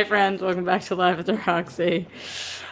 Hi, friends. Welcome back to Live at the Roxy.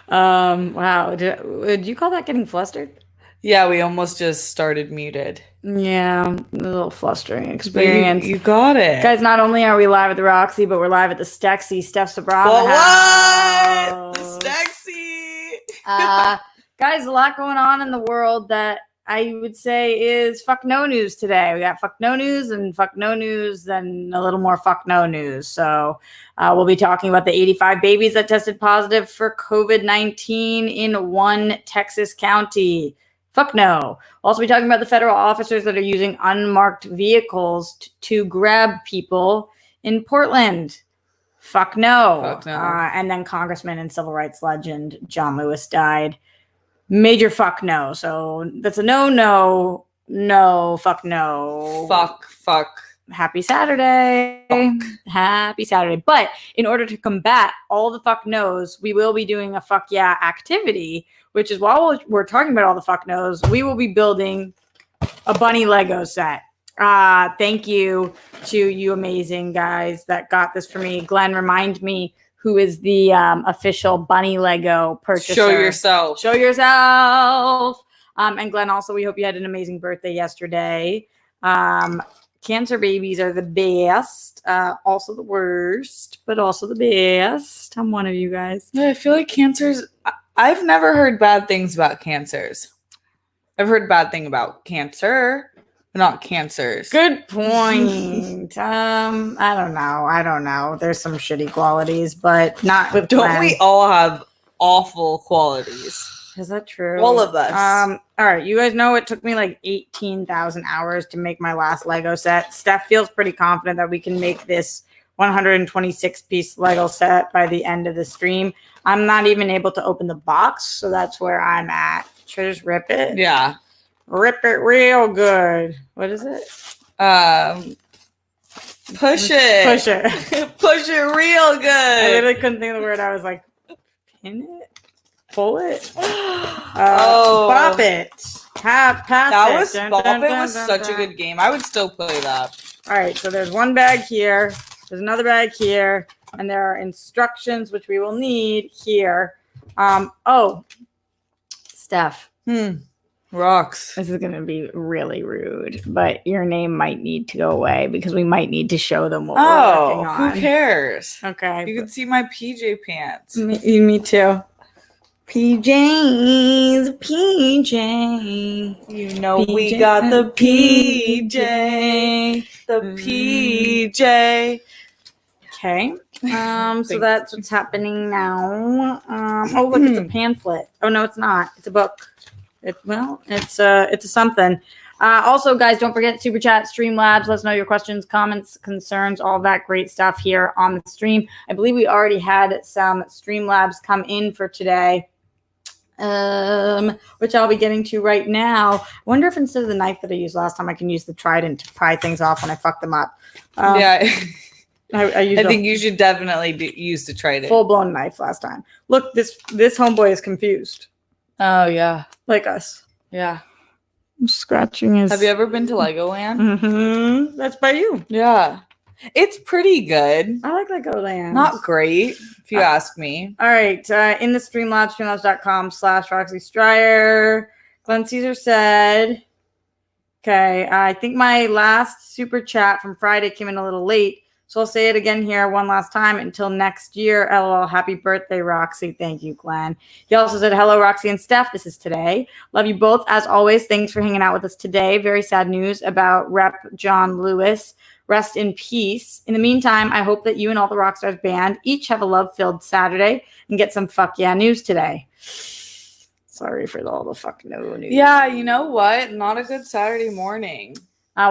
Wow. Did you call that getting flustered? Yeah, we almost just started muted. Yeah, a little flustering experience. You got it. Guys, not only are we live at the Roxy, but we're live at the Stexy. Steph Sabraw in the What? The house. Stexy. Guys, a lot going on in the world that I would say is fuck no news today. We got fuck no news and fuck no news, then a little more fuck no news. So we'll be talking about the 85 babies that tested positive for COVID-19 in one Texas county. Fuck no. We'll also be talking about the federal officers that are using unmarked vehicles to grab people in Portland. Fuck no. Fuck no. And then Congressman and civil rights legend John Lewis died. Major fuck no. So that's a no, fuck no. Fuck. Happy Saturday. Fuck. Happy Saturday. But in order to combat all the fuck no's, we will be doing a fuck yeah activity, which is while we're talking about all the fuck no's, we will be building a bunny Lego set. Thank you to you amazing guys that got this for me. Glenn, remind me who is the official bunny Lego purchaser. Show yourself. And Glenn, also, we hope you had an amazing birthday yesterday. Cancer babies are the best, also the worst, but also the best. I'm one of you guys. Yeah, I feel like cancers. I've never heard bad things about cancers. I've heard bad thing about cancer, but not cancers. Good point. I don't know. There's some shitty qualities, but not with Don't Glenn. we all have awful qualities? Is that true? All of us. All right. You guys know it took me like 18,000 hours to make my last Lego set. Steph feels pretty confident that we can make this 126-piece Lego set by the end of the stream. I'm not even able to open the box, so that's where I'm at. Should I just rip it? Yeah. Rip it real good. What is it? Push it. Push it. Push it real good. I literally couldn't think of the word. I was like, pin it? Pull it? Bop it. Pass it. Bop It was such a good game. I would still play that. All right, so there's one bag here. There's another bag here. And there are instructions, which we will need here. Steph. Rocks. This is going to be really rude, but your name might need to go away because we might need to show them what we're working on. Who cares? Okay. You can see my PJ pants. Me too. PJ. You know we got the PJ. The PJ. Okay. So that's what's happening now. Look, it's a pamphlet. Oh no, it's not. It's a book. It's a something. Also, guys, don't forget Super Chat, Streamlabs. Let us know your questions, comments, concerns, all that great stuff here on the stream. I believe we already had some Streamlabs come in for today, which I'll be getting to right now. I wonder if instead of the knife that I used last time, I can use the trident to pry things off when I fuck them up. Yeah. I think you should definitely use the trident. Full-blown knife last time. Look, this homeboy is confused. Oh, yeah. Like us. Yeah. I'm scratching his... Have you ever been to Legoland? Mm-hmm. That's by you. Yeah. It's pretty good. I like Legoland. Not great, if you ask me. All right. In the Streamlabs, streamlabs.com/Roxy Stryer. Glenn Caesar said, okay, I think my last super chat from Friday came in a little late. So I'll say it again here one last time. Until next year, LOL. Happy birthday, Roxy. Thank you, Glenn. He also said, hello, Roxy and Steph. This is today. Love you both. As always, thanks for hanging out with us today. Very sad news about Rep. John Lewis. Rest in peace. In the meantime, I hope that you and all the Rockstars band each have a love-filled Saturday and get some fuck yeah news today. Sorry for all the fuck no news. Yeah, you know what? Not a good Saturday morning.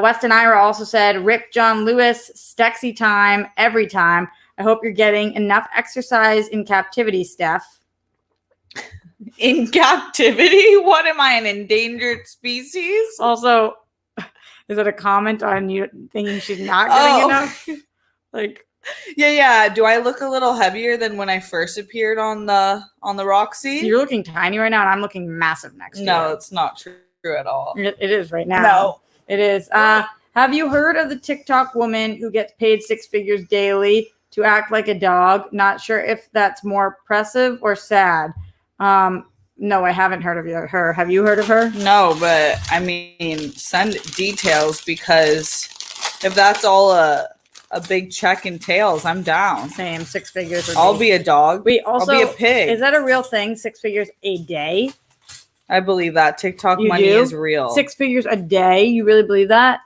Weston Ira also said, Rip John Lewis, Stexy time, every time. I hope you're getting enough exercise in captivity, Steph. In captivity? What am I, an endangered species? Also, is it a comment on you thinking she's not getting enough? Like, yeah. Do I look a little heavier than when I first appeared on the Roxy? You're looking tiny right now, and I'm looking massive next to you. No, it's not true at all. It is right now. No. It is. Have you heard of the TikTok woman who gets paid 6 figures daily to act like a dog. Not sure if that's more oppressive or sad. No, I haven't heard of her. Have you heard of her? No, but I mean, send details, because if that's all a big check entails, I'm down. Same, 6 figures. I'll be a dog. Wait, also, I'll be a pig. Is that a real thing? 6 figures a day? I believe that. TikTok You money do? is real. 6 figures a day? You really believe that?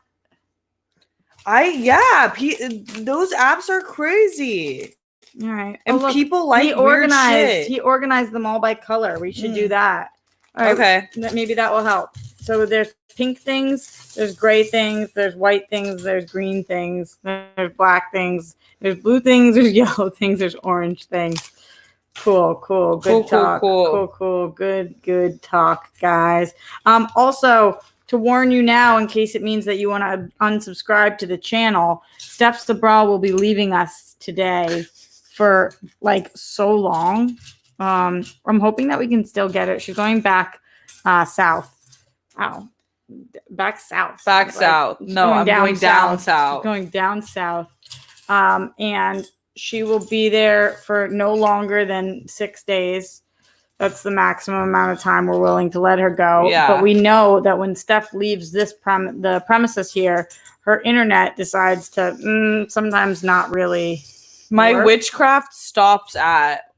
Those apps are crazy. All right. And look, people like he weird organized. shit. He organized them all by color. We should do that. All right, okay. Maybe that will help. So there's pink things, there's gray things, there's white things, there's green things, there's black things, there's blue things, there's yellow things, there's orange things. Cool. Good talk. Cool. Good talk, guys. Also, to warn you now, in case it means that you want to unsubscribe to the channel, Steph Sabraw will be leaving us today for like so long. I'm hoping that we can still get it. She's going back south. Wow. Back south. South. No, I'm going down south. She's going down south. And she will be there for no longer than 6 days. That's the maximum amount of time we're willing to let her go. Yeah. But we know that when Steph leaves the premises here, her internet decides to sometimes not really My work. witchcraft stops at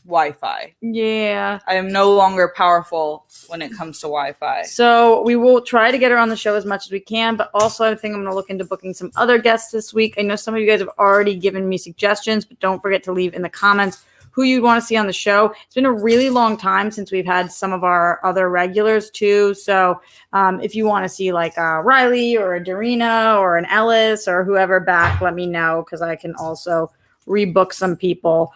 Wi-Fi. Yeah. I am no longer powerful when it comes to Wi-Fi. So we will try to get her on the show as much as we can, but also I think I'm going to look into booking some other guests this week. I know some of you guys have already given me suggestions, but don't forget to leave in the comments who you'd want to see on the show. It's been a really long time since we've had some of our other regulars too. So if you want to see like a Riley or a Darina or an Ellis or whoever back, let me know, because I can also rebook some people.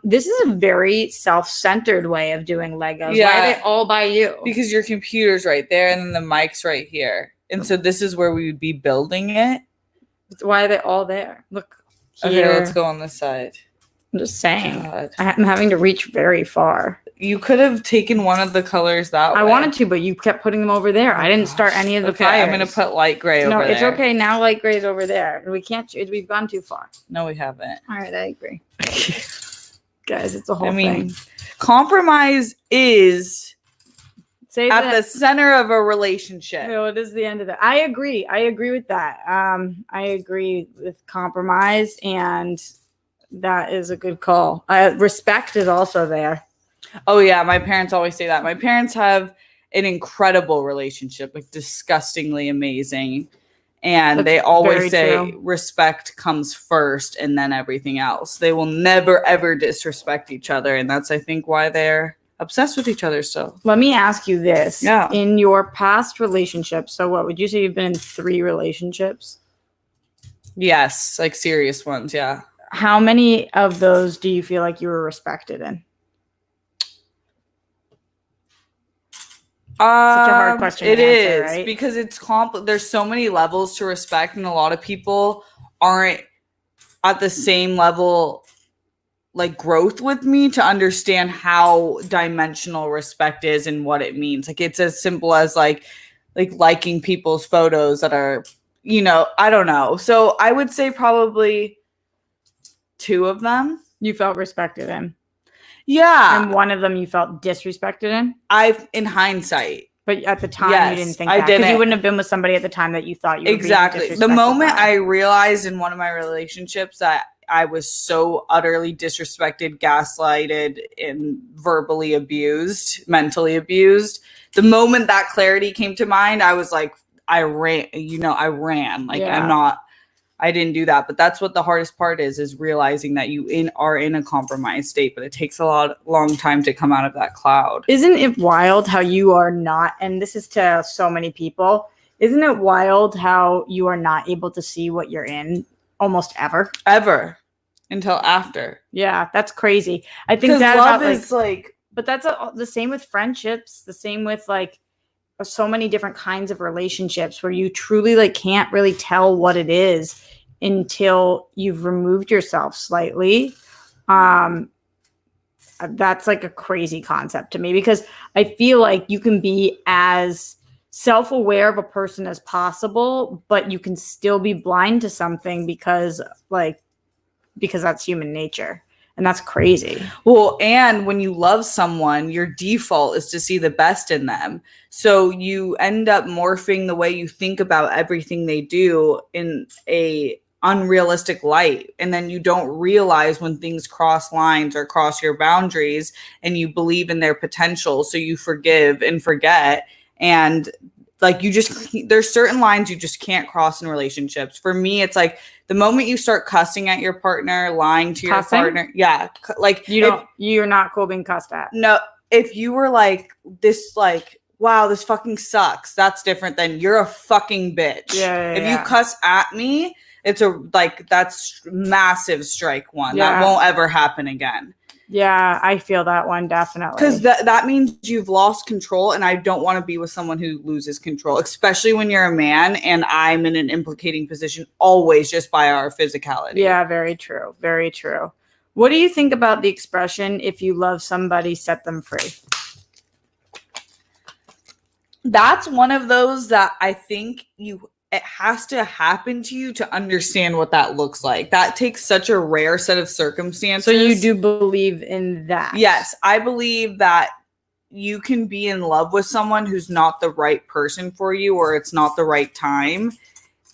This is a very self-centered way of doing Legos. Yeah. Why are they all by you? Because your computer's right there and then the mic's right here. And so this is where we would be building it. Why are they all there? Look here. Okay, let's go on this side. I'm just saying. God. I'm having to reach very far. You could have taken one of the colors that way. I wanted to, but you kept putting them over there. I didn't start any of the fires. I'm going to put light gray over there. there. No, it's okay. Now light gray is over there. We can't. We've gone too far. No, we haven't. All right, I agree. Guys, it's a whole thing. Compromise is Say at the center of a relationship. No, it is the end of that. I agree. I agree with that. I agree with compromise, and that is a good call. Respect is also there. Oh, yeah. My parents always say that. My parents have an incredible relationship, like disgustingly amazing. And they always say respect comes first and then everything else. They will never, ever disrespect each other. And that's, I think, why they're obsessed with each other still. Let me ask you this. Yeah. In your past relationships, so what would you say you've been in 3 relationships? Yes, like serious ones, yeah. How many of those do you feel like you were respected in? Such a hard question It to answer, is, right? because it's there's so many levels to respect, and a lot of people aren't at the same level, like growth with me, to understand how dimensional respect is and what it means. Like it's as simple as like liking people's photos that are, I don't know. So I would say probably 2 of them. You felt respected in. Yeah. And one of them you felt disrespected in? In hindsight. But at the time, Yes, you didn't think I that. Because didn't. you wouldn't have been with somebody at the time that you thought you were Exactly. being The disrespected moment by. I realized in one of my relationships that I was so utterly disrespected, gaslighted, and verbally abused, mentally abused, the moment that clarity came to mind, I was like, I ran. Like, Yeah. I didn't do that. But that's what the hardest part is realizing that you are in a compromised state, but it takes a long time to come out of that cloud. Isn't it wild how you are not, and this is to so many people, isn't it wild how you are not able to see what you're in almost ever? Ever. Until after. Yeah, that's crazy. I think Because that love about, is like... But that's the same with friendships, the same with like so many different kinds of relationships where you truly like can't really tell what it is until you've removed yourself slightly. That's like a crazy concept to me, because I feel like you can be as self-aware of a person as possible, but you can still be blind to something because like because that's human nature. And that's crazy. Well, and when you love someone, your default is to see the best in them. So you end up morphing the way you think about everything they do in a unrealistic light. And then you don't realize when things cross lines or cross your boundaries, and you believe in their potential. So you forgive and forget. And like, there's certain lines you just can't cross in relationships. For me, it's like the moment you start cussing at your partner, lying to your partner. Yeah. Like you're not cool being cussed at. No, if you were like this, like, wow, this fucking sucks. That's different than you're a fucking bitch. Yeah. If you cuss at me, that's massive strike one. Yeah. That won't ever happen again. Yeah, I feel that one definitely. Because that means you've lost control, and I don't want to be with someone who loses control, especially when you're a man and I'm in an implicating position always just by our physicality. Yeah, very true. Very true. What do you think about the expression, if you love somebody, set them free? That's one of those that I think it has to happen to you to understand what that looks like. That takes such a rare set of circumstances. So you do believe in that? Yes, I believe that you can be in love with someone who's not the right person for you, or it's not the right time.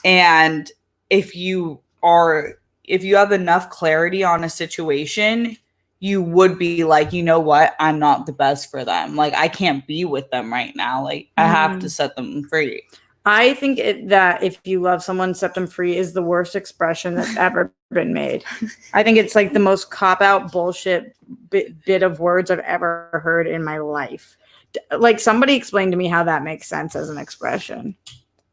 And if you have enough clarity on a situation, you would be like, you know what? I'm not the best for them. Like, I can't be with them right now. Like, I have to set them free. I think that if you love someone, set them free is the worst expression that's ever been made. I think it's like the most cop-out bullshit bit of words I've ever heard in my life. Like, somebody explain to me how that makes sense as an expression.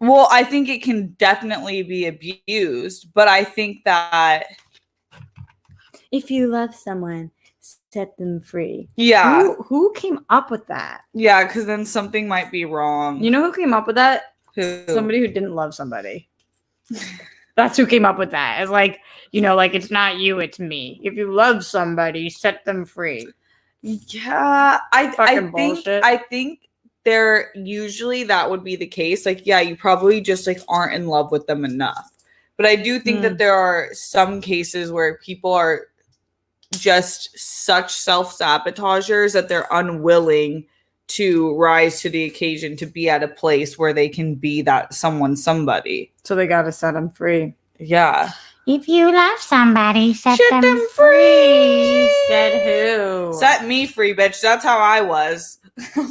Well, I think it can definitely be abused, but I think that if you love someone, set them free. Yeah. Who came up with that? Yeah, because then something might be wrong. You know who came up with that? Who? Somebody who didn't love somebody. That's who came up with that. It's like, like, it's not you, it's me. If you love somebody, set them free. Yeah, I think there usually that would be the case. Like, yeah, you probably just like aren't in love with them enough. But I do think that there are some cases where people are just such self-sabotagers that they're unwilling to rise to the occasion to be at a place where they can be that somebody. So they got to set them free. Yeah. If you love somebody, set them free. Said who? Set me free, bitch. That's how I was.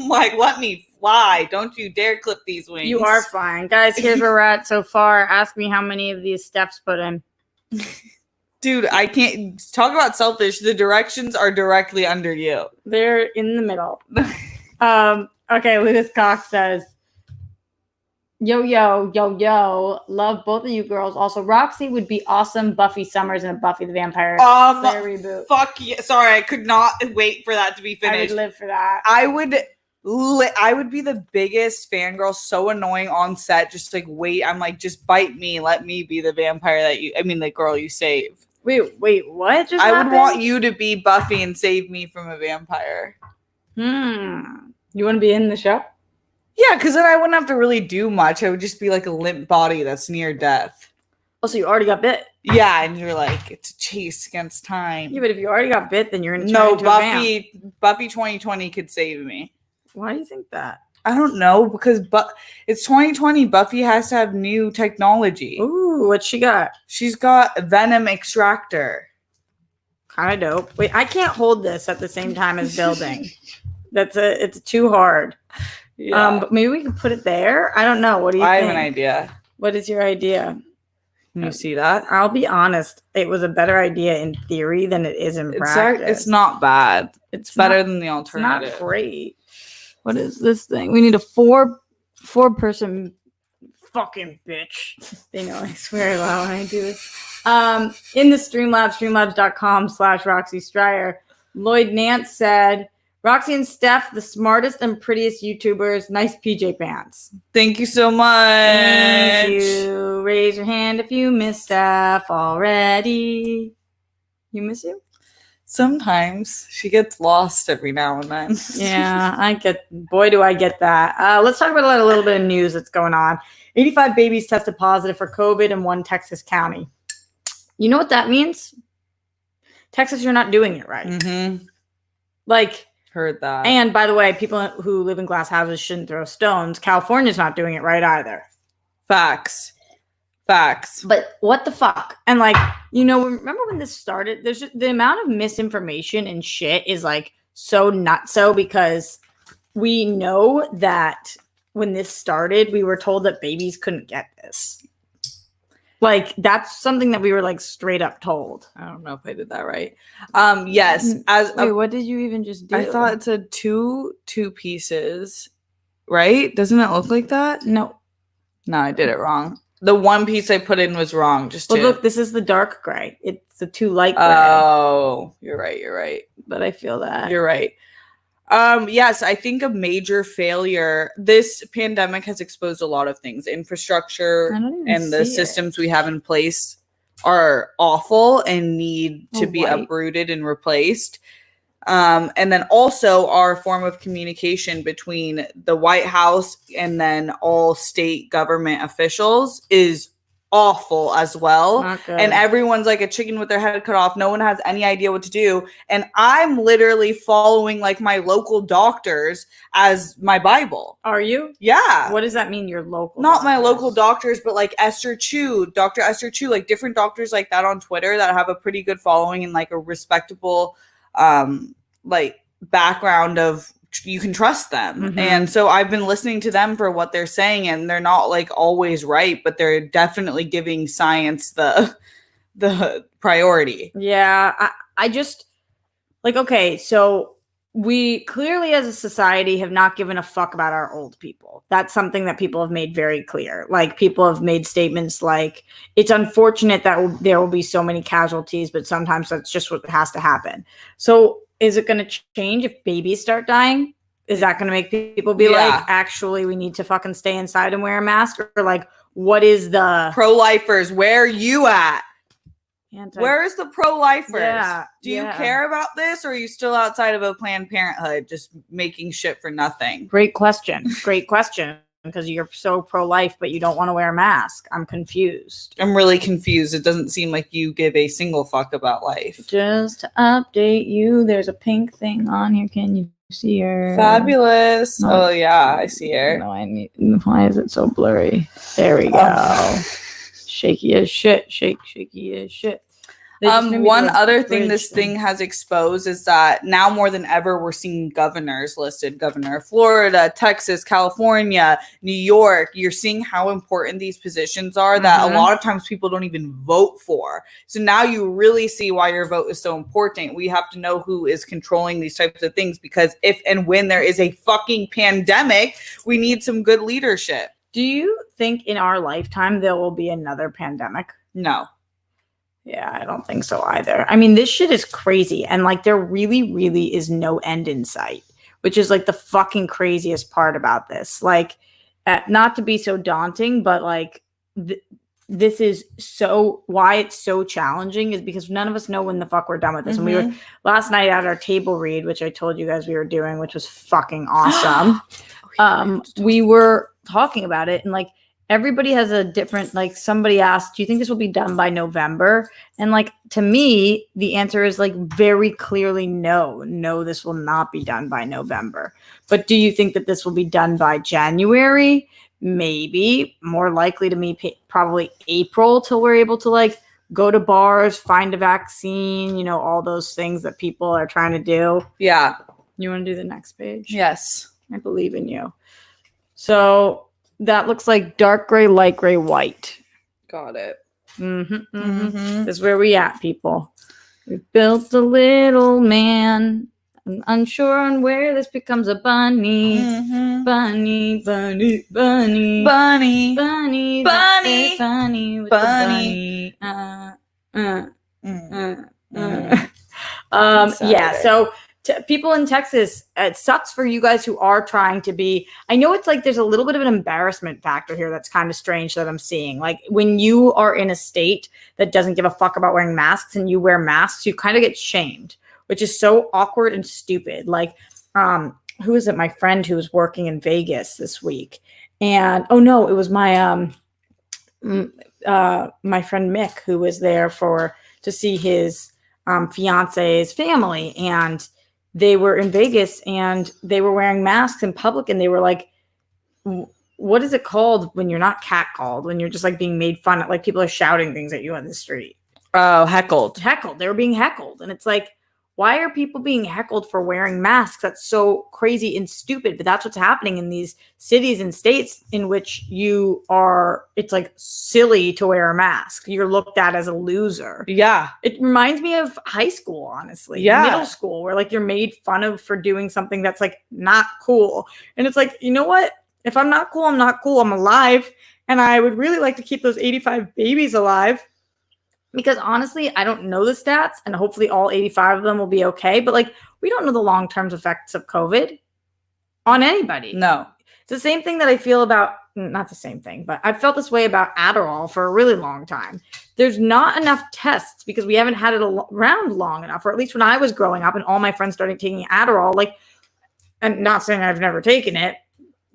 Like, let me fly. Don't you dare clip these wings. You are flying. Guys, here's where we're at so far. Ask me how many of these steps put in. Dude, I can't talk about selfish. The directions are directly under you. They're in the middle. Okay, Lucas Cox says, yo, love both of you girls. Also, Roxy would be awesome Buffy Summers in a Buffy the Vampire Slayer reboot. Fuck yeah. Sorry, I could not wait for that to be finished. I would live for that. I would be the biggest fangirl, so annoying on set. Just like, wait, I'm like, just bite me. Let me be the vampire the girl you save. Wait, what just happened? happened? Would want you to be Buffy and save me from a vampire. You want to be in the show? Yeah, because then I wouldn't have to really do much. I would just be like a limp body that's near death. Oh, so you already got bit? Yeah, and you're like, it's a chase against time. Yeah, but if you already got bit, then you're going to turn into a vamp. Buffy 2020 could save me. Why do you think that? I don't know, because it's 2020. Buffy has to have new technology. Ooh, what she got? She's got a venom extractor. Kind of dope. Wait, I can't hold this at the same time as building. It's too hard. Yeah. But maybe we can put it there. I don't know. What do you think? I have an idea. What is your idea? Can you see that? I'll be honest. It was a better idea in theory than it is in practice. It's not bad. It's better than the alternative. It's not great. What is this thing? We need a four-person fucking bitch. They know I swear a lot when I do this. In the Streamlabs, streamlabs.com/Roxy Stryer, Lloyd Nance said, Roxy and Steph, the smartest and prettiest YouTubers. Nice PJ pants. Thank you so much. Thank you. Raise your hand if you miss Steph already. You miss you? Sometimes. She gets lost every now and then. Yeah, boy, do I get that. Let's talk about a little bit of news that's going on. 85 babies tested positive for COVID in one Texas county. You know what that means? Texas, you're not doing it right. Mm-hmm. Like, Heard that. and by the way, people who live in glass houses shouldn't throw stones. California's not doing it right either. Facts. But what the fuck? And like, remember when this started? There's just, the amount of misinformation and shit is like so nutso, because we know that when this started, we were told that babies couldn't get this. Like, that's something that we were like straight up told. I don't know if I did that right. Yes. Wait, what did you even just do? I thought it said two pieces, right? Doesn't it look like that? No, I did it wrong. The one piece I put in was wrong. Well, look, this is the dark gray. It's the too light gray. Oh, you're right. But I feel that. You're right. Yes, I think a major failure. This pandemic has exposed a lot of things. Infrastructure and the systems we have in place are awful and need to be uprooted and replaced. And then also our form of communication between the White House and then all state government officials is awful as well. And everyone's like a chicken with their head cut off. No one has any idea what to do. And I'm literally following like my local doctors as my Bible. Are you? Yeah. What does that mean, your local Not doctors? my local doctors, but like Dr. Esther Chu, like different doctors like that on Twitter that have a pretty good following and like a respectable like background of you can trust them. Mm-hmm. And so I've been listening to them for what they're saying, and they're not like always right, but they're definitely giving science the priority. Yeah. I just like, okay, so we clearly as a society have not given a fuck about our old people. That's something that people have made very clear. Like, people have made statements like, it's unfortunate that there will be so many casualties, but sometimes that's just what has to happen. So is it going to change if babies start dying? Is that going to make people be like, actually, we need to fucking stay inside and wear a mask? Or like, what is the pro-lifers? Where are you at? Where's the pro-lifers? Yeah, Do you care about this, or are you still outside of a Planned Parenthood just making shit for nothing? Great question. Because you're so pro-life, but you don't want to wear a mask. I'm confused. I'm really confused. It doesn't seem like you give a single fuck about life. Just to update you, there's a pink thing on here. Can you see her? Fabulous. No. Oh, yeah, I see her. No, why is it so blurry? There we go. Shaky as shit. Shaky as shit. One other thing this thing has exposed is that now more than ever, we're seeing governors listed. Governor of Florida, Texas, California, New York. You're seeing how important these positions are that a lot of times people don't even vote for. So now you really see why your vote is so important. We have to know who is controlling these types of things, because if and when there is a fucking pandemic, we need some good leadership. Do you think in our lifetime there will be another pandemic? No. Yeah, I don't think so either. I mean, this shit is crazy. And like, there really, really is no end in sight, which is like the fucking craziest part about this. Like, not to be so daunting, but like, this is so, why it's so challenging is because none of us know when the fuck we're done with this. And we were last night at our table read, which I told you guys we were doing, which was fucking awesome. We were talking about it, and like, everybody has a different, like, somebody asked, do you think this will be done by November? And like, to me, the answer is like very clearly no, this will not be done by November. But do you think that this will be done by January? Maybe. More likely to me, probably April, till we're able to like go to bars, find a vaccine, all those things that people are trying to do. Yeah. You want to do the next page? Yes. I believe in you. So that looks like dark gray, light gray, white. Got it. This is where we at, people. We've built a little man. I'm unsure on where this becomes a bunny. Bunny, bunny, bunny. Bunny. Bunny. Bunny. Funny with Bunny. the bunny. Yeah, so people in Texas, it sucks for you guys who are trying to be. I know it's like there's a little bit of an embarrassment factor here that's kind of strange that I'm seeing. Like, when you are in a state that doesn't give a fuck about wearing masks and you wear masks, you kind of get shamed, which is so awkward and stupid. Like, who is it? My friend who was working in Vegas this week, and it was my my friend Mick, who was there to see his fiance's family, and they were in Vegas and they were wearing masks in public, and they were like, what is it called when you're not catcalled, when you're just like being made fun of, like people are shouting things at you on the street? Oh, heckled. They were being heckled. And it's like, why are people being heckled for wearing masks? That's so crazy and stupid. But that's what's happening in these cities and states in which it's like silly to wear a mask. You're looked at as a loser. Yeah. It reminds me of high school, honestly. Yeah. Middle school, where like you're made fun of for doing something that's like not cool. And it's like, you know what? If I'm not cool, I'm not cool. I'm alive. And I would really like to keep those 85 babies alive. Because honestly, I don't know the stats, and hopefully all 85 of them will be okay. But like, we don't know the long-term effects of COVID on anybody. No. It's the same thing that I feel about, not the same thing, but I've felt this way about Adderall for a really long time. There's not enough tests because we haven't had it around long enough, or at least when I was growing up and all my friends started taking Adderall, like, and not saying I've never taken it.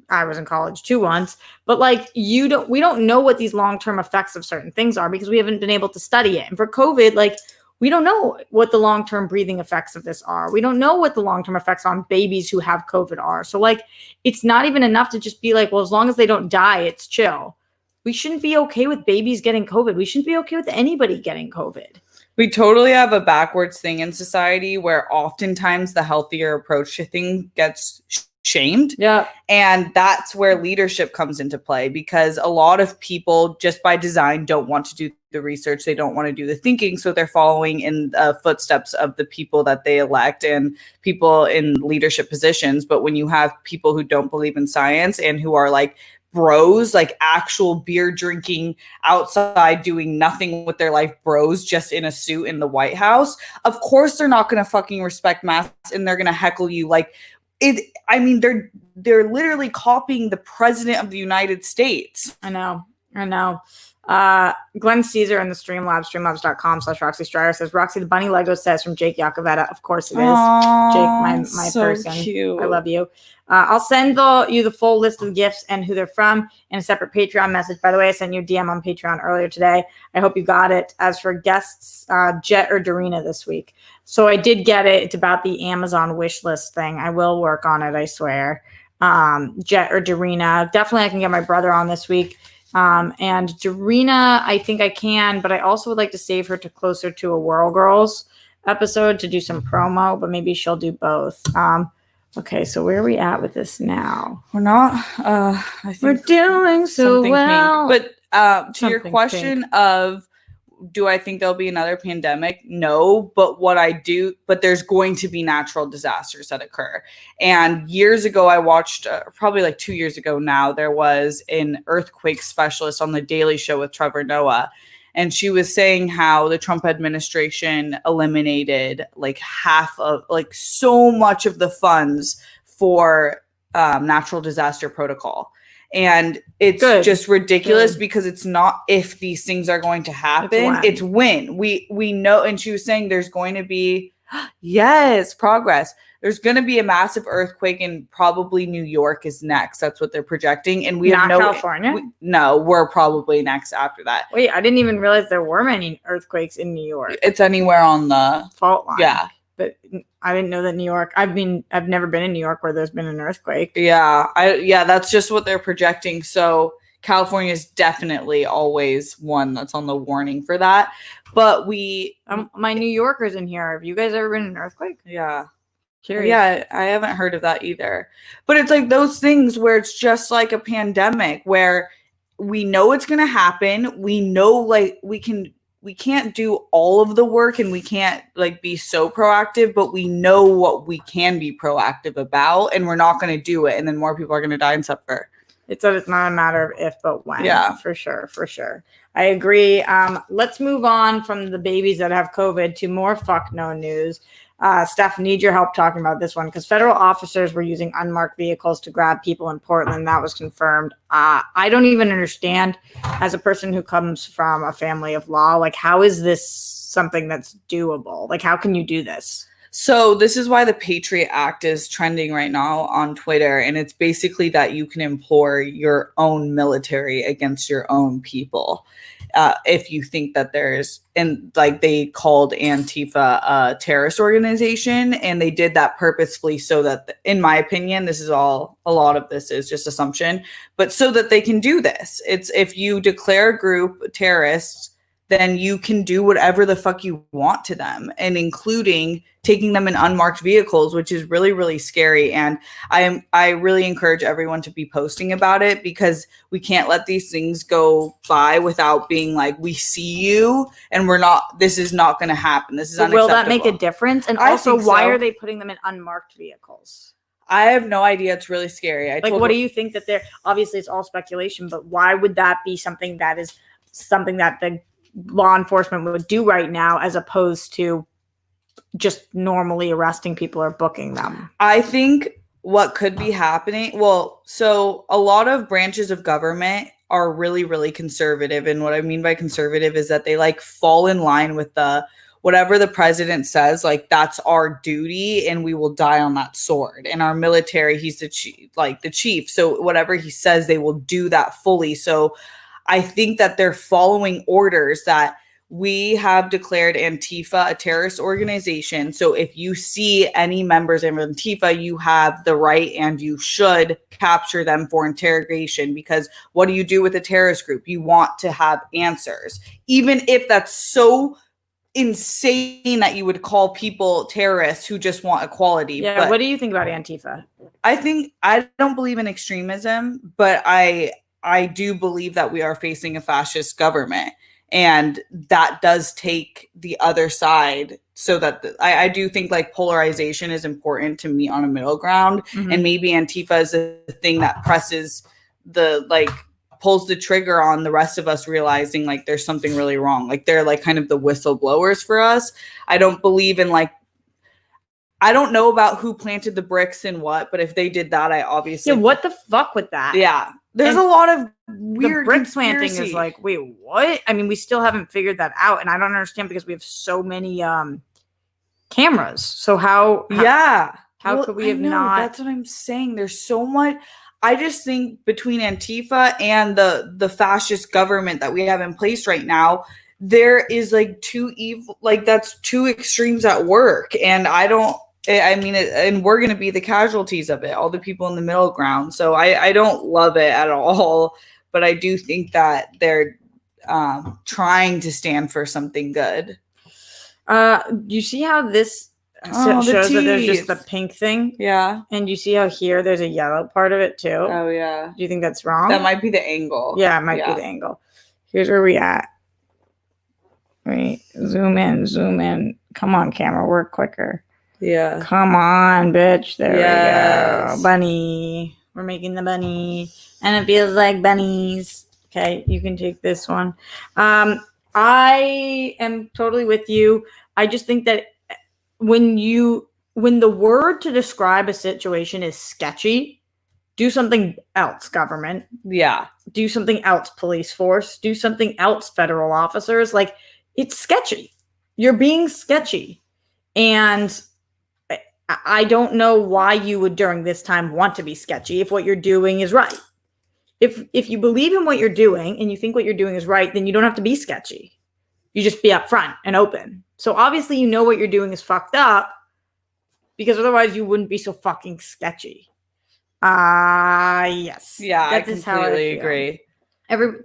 I was in college too once, but like we don't know what these long-term effects of certain things are because we haven't been able to study it. And for COVID, like we don't know what the long-term breathing effects of this are. We don't know what the long-term effects on babies who have COVID are. So like, it's not even enough to just be like, well, as long as they don't die, it's chill. We shouldn't be okay with babies getting COVID. We shouldn't be okay with anybody getting COVID. We totally have a backwards thing in society where oftentimes the healthier approach to things gets shamed. Yeah. And that's where leadership comes into play, because a lot of people just by design don't want to do the research. They don't want to do the thinking. So they're following in the footsteps of the people that they elect and people in leadership positions. But when you have people who don't believe in science and who are like bros, like actual beer drinking outside doing nothing with their life bros just in a suit in the White House, of course they're not going to fucking respect masks and they're going to heckle you like it. I mean, they're literally copying the president of the United States. I know. Glenn Caesar in the Streamlabs, streamlabs.com/Roxy Stryer says, Roxy, the bunny Lego says from Jake Yacovetta. Of course it is. Aww, Jake, my so person. cute. I love you. I'll send you the full list of gifts and who they're from in a separate Patreon message. By the way, I sent you a DM on Patreon earlier today. I hope you got it. As for guests, Jet or Dorina this week. So I did get it. It's about the Amazon wish list thing. I will work on it, I swear. Jet or Dorina. Definitely I can get my brother on this week. And Dorina, I think I can, but I also would like to save her to closer to a Whirl Girls episode to do some promo, but maybe she'll do both. Okay, so where are we at with this now? We're not. I think we're doing so well. Pink. But to your question pink. Of do I think there'll be another pandemic? No, but but there's going to be natural disasters that occur. And years ago, I watched, probably like 2 years ago now, there was an earthquake specialist on The Daily Show with Trevor Noah. And she was saying how the Trump administration eliminated like half of, like so much of the funds for natural disaster protocol. And it's just ridiculous because it's not if these things are going to happen. It's when. We know. And she was saying there's going to be, yes, progress. There's going to be a massive earthquake and probably New York is next. That's what they're projecting. And we not have no California. We're probably next after that. Wait, I didn't even realize there were many earthquakes in New York. It's anywhere on the fault line. Yeah. But I didn't know that New York. I've never been in New York where there's been an earthquake. Yeah, that's just what they're projecting. So California is definitely always one that's on the warning for that. But my New Yorkers in here. Have you guys ever been in an earthquake? Yeah. Curious. Yeah, I haven't heard of that either. But it's like those things where it's just like a pandemic where we know it's going to happen. We know like we can't do all of the work and we can't like be so proactive, but we know what we can be proactive about and we're not going to do it. And then more people are going to die and suffer. It's not a matter of if, but when. Yeah, for sure. I agree. Let's move on from the babies that have COVID to more fuck no news. Steph, need your help talking about this one because federal officers were using unmarked vehicles to grab people in Portland. That was confirmed. I don't even understand, as a person who comes from a family of law, like how is this something that's doable? Like how can you do this? So this is why the Patriot Act is trending right now on Twitter. And it's basically that you can employ your own military against your own people. if you think that there's, and like they called Antifa a terrorist organization, and they did that purposefully so that, in my opinion, this is all, a lot of this is just assumption, but so that they can do this. It's, if you declare a group terrorists, then you can do whatever the fuck you want to them, and including taking them in unmarked vehicles, which is really, really scary. And I really encourage everyone to be posting about it, because we can't let these things go by without being like, we see you and we're not, this is not going to happen. This is unacceptable. Will that make a difference? And I also, think why so. are they putting them in unmarked vehicles? I have no idea. It's really scary. What do you think that they're, obviously it's all speculation, but why would that be something that is something that the law enforcement would do right now, as opposed to just normally arresting people or booking them? I think what could be happening, well, so a lot of branches of government are really, really conservative. And what I mean by conservative is that they like fall in line with the, whatever the president says, like that's our duty and we will die on that sword. And our military, he's the chief, like the chief. So whatever he says, they will do that fully. So I think that they're following orders, that we have declared Antifa a terrorist organization. So if you see any members of Antifa, you have the right and you should capture them for interrogation, because what do you do with a terrorist group? You want to have answers, even if that's so insane that you would call people terrorists who just want equality. Yeah. But What do you think about Antifa? I don't believe in extremism, but I do believe that we are facing a fascist government, and that does take the other side, so that I do think like polarization is important to meet on a middle ground. Mm-hmm. And maybe Antifa is the thing that presses the, like, pulls the trigger on the rest of us realizing like there's something really wrong. Like they're like kind of the whistleblowers for us. I don't believe in like, I don't know about who planted the bricks and what, but if they did that, I obviously. Yeah, what the fuck with that? Yeah. There's a lot of weird the brick planting conspiracy. is like, wait, what? I mean, we still haven't figured that out, and I don't understand, because we have so many cameras. So how could we have not? That's what I'm saying. There's so much. I just think between Antifa and the fascist government that we have in place right now, there is like two evil, like that's two extremes at work, and and we're going to be the casualties of it, all the people in the middle ground. So I don't love it at all, but I do think that they're trying to stand for something good. You see how this shows that there's just the pink thing? Yeah. And you see how here there's a yellow part of it too? Oh, yeah. Do you think that's wrong? That might be the angle. Yeah, it might be the angle. Here's where we at. Wait, zoom in. Come on, camera, work quicker. Yeah. Come on, bitch. There we Yes. go. Bunny. We're making the bunny. And it feels like bunnies. Okay, you can take this one. I am totally with you. I just think that when the word to describe a situation is sketchy, do something else, government. Yeah. Do something else, police force. Do something else, federal officers. Like, it's sketchy. You're being sketchy. And I don't know why you would during this time want to be sketchy if what you're doing is right. If you believe in what you're doing and you think what you're doing is right, then you don't have to be sketchy. You just be upfront and open. So obviously you know what you're doing is fucked up, because otherwise you wouldn't be so fucking sketchy. Yes. Yeah, I completely agree.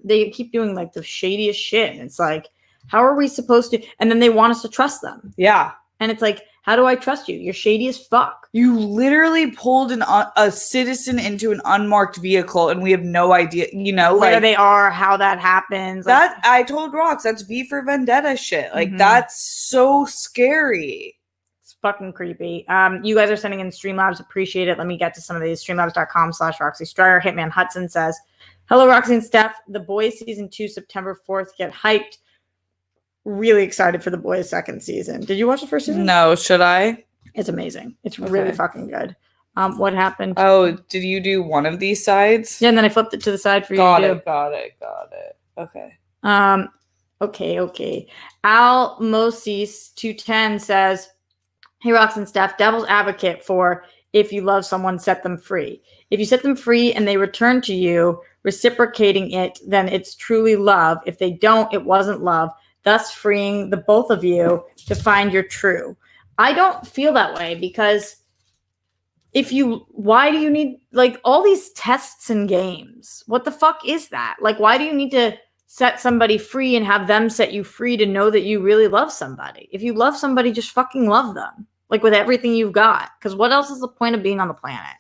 They keep doing like the shadiest shit. And it's like, how are we supposed to? And then they want us to trust them. Yeah. And it's like, how do I trust you? You're shady as fuck. You literally pulled a citizen into an unmarked vehicle, and we have no idea, where they are, how that happens. That I told Rox, that's V for Vendetta shit. Like, that's so scary. It's fucking creepy. You guys are sending in Streamlabs. Appreciate it. Let me get to some of these. Streamlabs.com/Roxy Stryer. Hitman Hudson says, hello, Roxy and Steph. The Boys season 2, September 4th. Get hyped. Really excited for The Boys second season. Did you watch the first season? No, should I? It's amazing. It's really fucking good. What happened? Oh, did you do one of these sides? Yeah, and then I flipped it to the side for you to do. Got it. Okay. Okay. Al Moses 210 says, hey, Rox and Steph, devil's advocate for if you love someone, set them free. If you set them free and they return to you, reciprocating it, then it's truly love. If they don't, it wasn't love, thus freeing the both of you to find your true. I don't feel that way because why do you need like all these tests and games? What the fuck is that? Like, why do you need to set somebody free and have them set you free to know that you really love somebody? If you love somebody, just fucking love them. Like with everything you've got. Because what else is the point of being on the planet?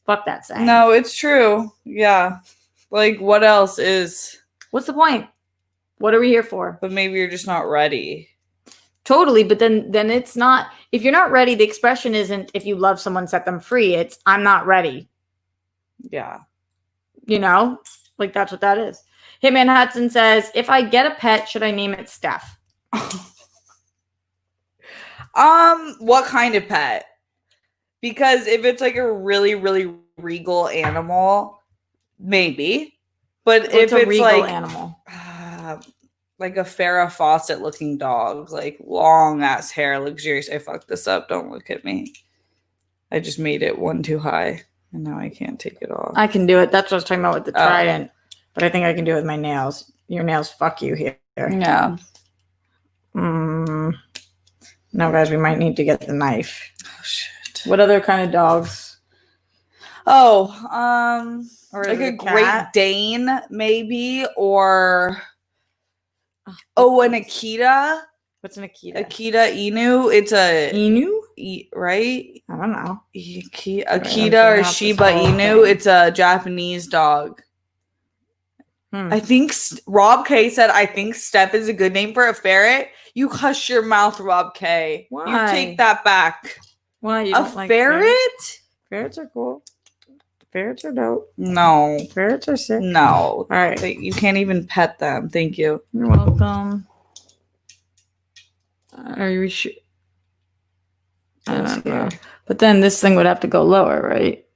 Fuck that saying. No, it's true. Yeah. Like, what else is? What's the point? What are we here for? But maybe you're just not ready. Totally, but then it's not. If you're not ready, the expression isn't if you love someone, set them free. It's I'm not ready. Yeah. You know? Like that's what that is. Hitman Hudson says, if I get a pet, should I name it Steph? What kind of pet? Because if it's like a really, really regal animal, maybe. But What's if a it's regal like animal? Like a Farrah Fawcett looking dog, like long ass hair, luxurious. I fucked this up. Don't look at me. I just made it one too high, and now I can't take it off. I can do it. That's what I was talking about with the trident. But I think I can do it with my nails. Your nails fuck you here. Yeah. No, guys, we might need to get the knife. Oh shit. What other kind of dogs? Oh, Or like is a it Great cat? Dane, maybe, or an Akita. What's an Akita? Akita Inu. It's a Inu? right? I don't know. Akita or Shiba Inu. It's a Japanese dog. I think Rob K said, I think Steph is a good name for a ferret. You hush your mouth, Rob K. Why? You take that back. Why? You A don't like ferret? Ferrets are cool. Ferrets are dope. No. Ferrets are sick. No. All right. You can't even pet them. Thank you. You're welcome. Are you sure? I don't know. But then this thing would have to go lower, right?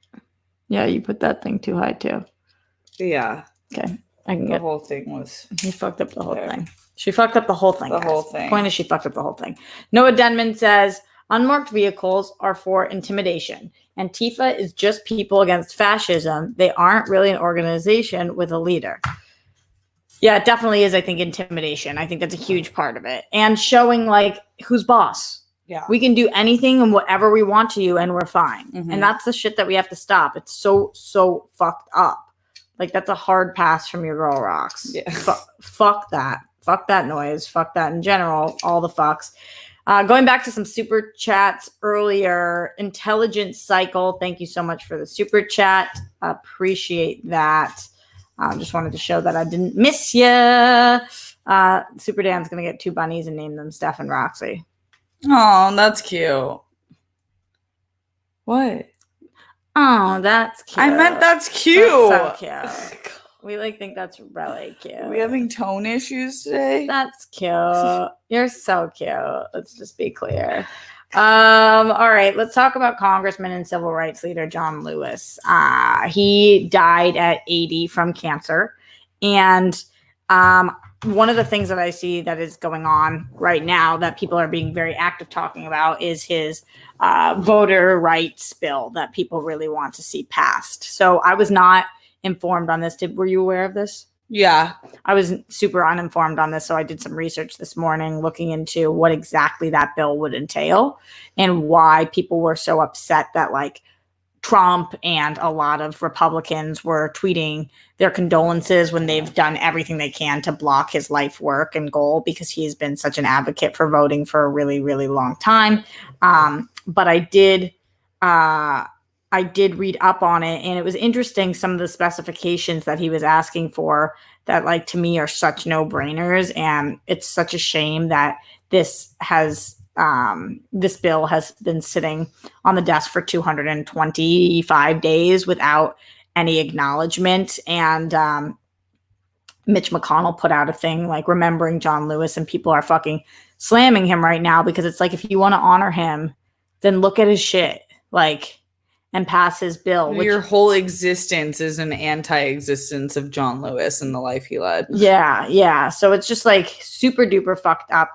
Yeah, you put that thing too high too. Yeah. Okay. I can The get. whole thing was. He fucked up the whole there. thing. She fucked up the whole thing. The guys. whole thing. Point is, she fucked up the whole thing. Noah Denman says unmarked vehicles are for intimidation. Antifa is just people against fascism. They aren't really an organization with a leader. Yeah, it definitely is. I think intimidation. I think that's a huge part of it, and showing like who's boss. Yeah. We can do anything and whatever we want to you, and we're fine. Mhm. And that's the shit that we have to stop. It's so fucked up. Like that's a hard pass from your girl rocks. Yeah. Fuck that. Fuck that noise. Fuck that in general. All the fucks. Going back to some super chats earlier. Intelligent Cycle. Thank you so much for the super chat. Appreciate that. Just wanted to show that I didn't miss you. Super Dan's going to get 2 bunnies and name them Steph and Roxy. Oh, that's cute. What? Oh, that's cute. I meant that's cute. That's so cute. We think that's really cute. Are we having tone issues today? That's cute. You're so cute. Let's just be clear. All right, let's talk about Congressman and civil rights leader John Lewis. He died at 80 from cancer. And one of the things that I see that is going on right now that people are being very active talking about is his voter rights bill that people really want to see passed. So I was not informed on this. Were you aware of this? Yeah. I was super uninformed on this, so I did some research this morning looking into what exactly that bill would entail and why people were so upset that like Trump and a lot of Republicans were tweeting their condolences when they've done everything they can to block his life work and goal because he's been such an advocate for voting for a really, really long time. But I did read up on it, and it was interesting some of the specifications that he was asking for that like to me are such no-brainers, and it's such a shame that this bill has been sitting on the desk for 225 days without any acknowledgement. And Mitch McConnell put out a thing like remembering John Lewis, and people are fucking slamming him right now because it's like, if you want to honor him, then look at his shit, like, and pass his bill. Your whole existence is an anti-existence of John Lewis and the life he led. Yeah. So it's just like super duper fucked up.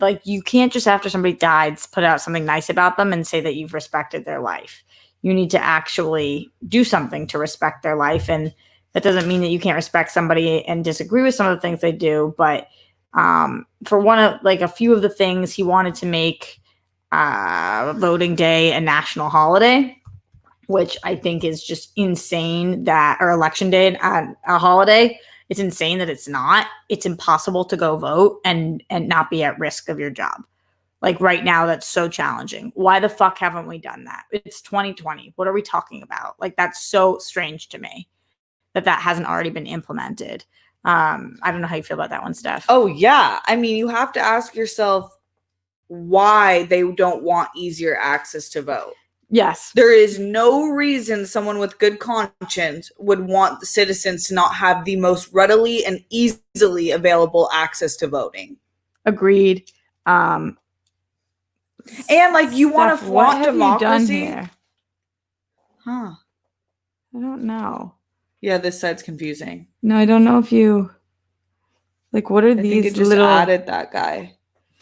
Like you can't just after somebody died put out something nice about them and say that you've respected their life. you need to actually do something to respect their life. And that doesn't mean that you can't respect somebody and disagree with some of the things they do. But for one of like a few of the things, he wanted to make voting day a national holiday, which I think is just insane that, or election day, a holiday. It's insane that it's not. It's impossible to go vote and not be at risk of your job. Like right now, that's so challenging. Why the fuck haven't we done that? It's 2020. What are we talking about? Like, that's so strange to me that hasn't already been implemented. I don't know how you feel about that one, Steph. Oh, yeah. I mean, you have to ask yourself why they don't want easier access to vote. Yes. There is no reason someone with good conscience would want the citizens to not have the most readily and easily available access to voting. Agreed. And like, you want to flaunt democracy? You done here? Huh. I don't know. Yeah, this side's confusing. No, I don't know if you like what are these think it just little added that guy.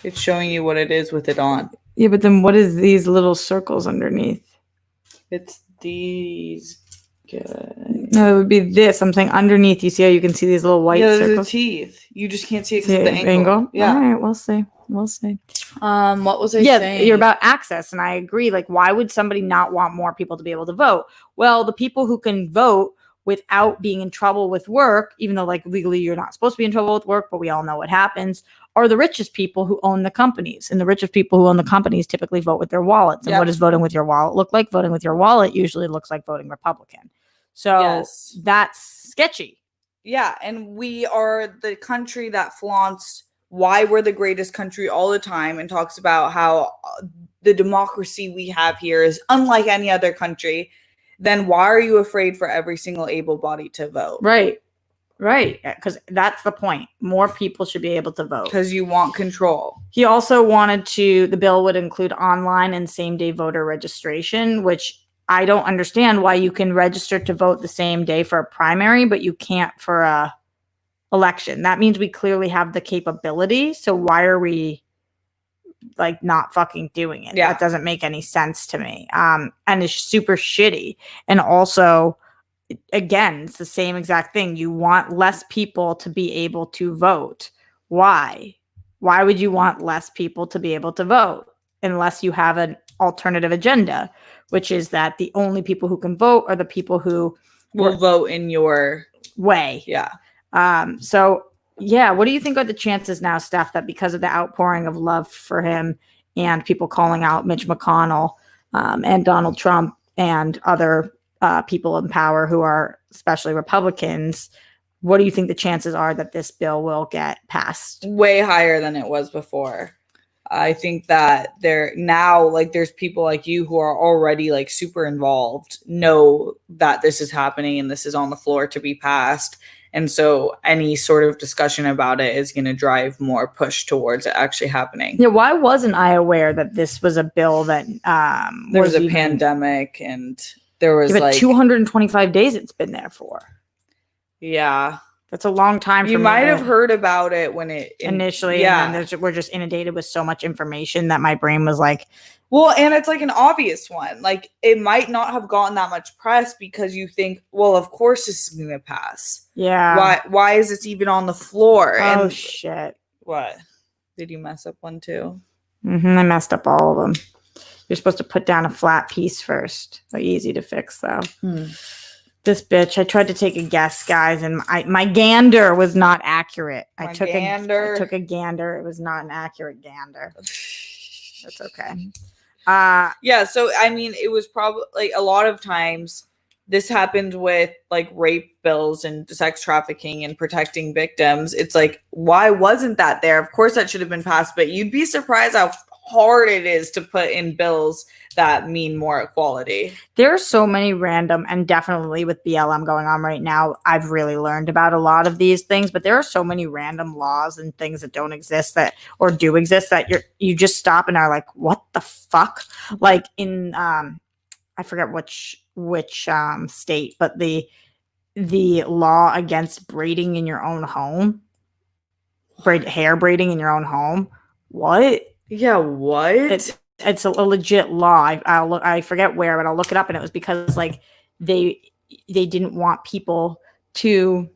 It's showing you what it is with it on. Yeah, but then what is these little circles underneath? It's these guys. No, it would be this. I'm saying underneath. You see how you can see these little white circles? The teeth. You just can't see it because of the angle. Yeah. All right, we'll see. We'll see. What was I saying? Yeah, you're about access, and I agree. Like, why would somebody not want more people to be able to vote? Well, the people who can vote without being in trouble with work, even though like legally you're not supposed to be in trouble with work, but we all know what happens, are the richest people who own the companies. And the richest people who own the companies typically vote with their wallets. And what does voting with your wallet look like? Voting with your wallet usually looks like voting Republican. So that's sketchy. Yeah, and we are the country that flaunts why we're the greatest country all the time and talks about how the democracy we have here is unlike any other country. Then why are you afraid for every single able-bodied to vote? Right. Because that's the point. More people should be able to vote. Because you want control. He also wanted the bill would include online and same-day voter registration, which I don't understand why you can register to vote the same day for a primary, but you can't for a election. That means we clearly have the capability. So why are we like not fucking doing it? Yeah. That doesn't make any sense to me. And it's super shitty. And also, again, it's the same exact thing. You want less people to be able to vote. Why? Why would you want less people to be able to vote unless you have an alternative agenda, which is that the only people who can vote are the people who will vote in your way. Yeah. So yeah, what do you think are the chances now, Steph, that because of the outpouring of love for him and people calling out Mitch McConnell and Donald Trump and other people in power who are especially Republicans, what do you think the chances are that this bill will get passed? Way higher than it was before. I think that there's people like you who are already like super involved, know that this is happening and this is on the floor to be passed. And so any sort of discussion about it is going to drive more push towards it actually happening. Yeah, why wasn't I aware that this was a bill that there was a pandemic and there was like 225 days it's been there for. Yeah. That's a long time. You might have heard about it when it initially. Yeah. And then we're just inundated with so much information that my brain was like, well, and it's like an obvious one. Like it might not have gotten that much press because you think, well, of course this is going to pass. Yeah. Why is this even on the floor? Oh, shit. What? Did you mess up one too? I messed up all of them. You're supposed to put down a flat piece first. Easy to fix though. This bitch, I tried to take a guess, guys, and my gander was not accurate. I took a gander. It was not an accurate gander. That's okay. Yeah, so I mean, it was probably like a lot of times this happens with like rape bills and sex trafficking and protecting victims. It's like, why wasn't that there? Of course that should have been passed, but you'd be surprised how hard it is to put in bills that mean more equality. There are so many random, and definitely with BLM going on right now, I've really learned about a lot of these things, but there are so many random laws and things that don't exist that, or do exist, that you just stop and are like, what the fuck? Like in, I forget which state, but the law against braiding in your own home, hair braiding in your own home. What? Yeah, what? it's a legit law. I forget where, but I'll look it up, and it was because like they didn't want people to.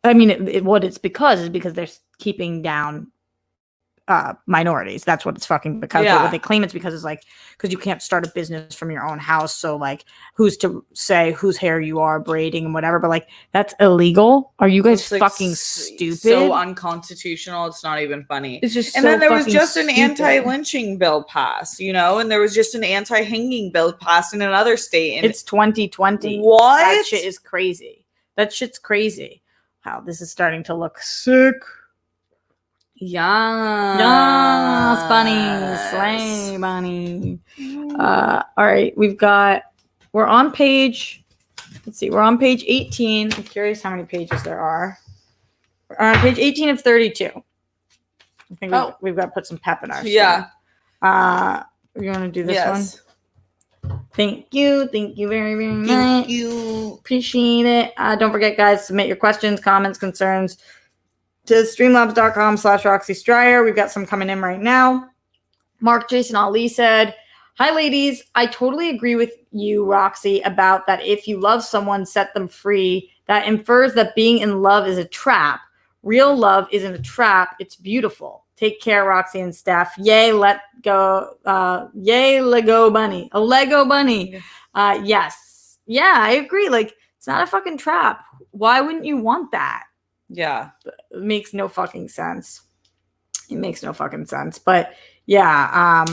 I mean, it's because they're keeping down minorities. That's what it's fucking because. But what they claim it's because is like because you can't start a business from your own house. So like, who's to say whose hair you are braiding and whatever? But like, that's illegal. Are you guys like fucking stupid? So unconstitutional. It's not even funny. It's just and so then there was just stupid. an anti-lynching bill passed, and there was just an anti-hanging bill passed in another state. And it's 2020. What? That shit is crazy. That shit's crazy. Wow, this is starting to look sick. Yeah. Bunny. Slay bunny. All right. We're on page, let's see, we're on page 18. I'm curious how many pages there are. We're on page 18 of 32. I think we've got to put some pep in our step. Yeah. You want to do this Yes. one? Thank you. Thank you very, very much. Thank you. Appreciate it. Don't forget, guys, submit your questions, comments, concerns to streamlabs.com/Roxy Stryer. We've got some coming in right now. Mark Jason Ali said, "Hi, ladies. I totally agree with you, Roxy, about that if you love someone, set them free. That infers that being in love is a trap. Real love isn't a trap. It's beautiful. Take care, Roxy and Steph. Yay, let go. Yay, Lego bunny. A Lego bunny. Yes. Yeah, I agree. Like, it's not a fucking trap. Why wouldn't you want that? Yeah. It makes no fucking sense. It makes no fucking sense. But yeah,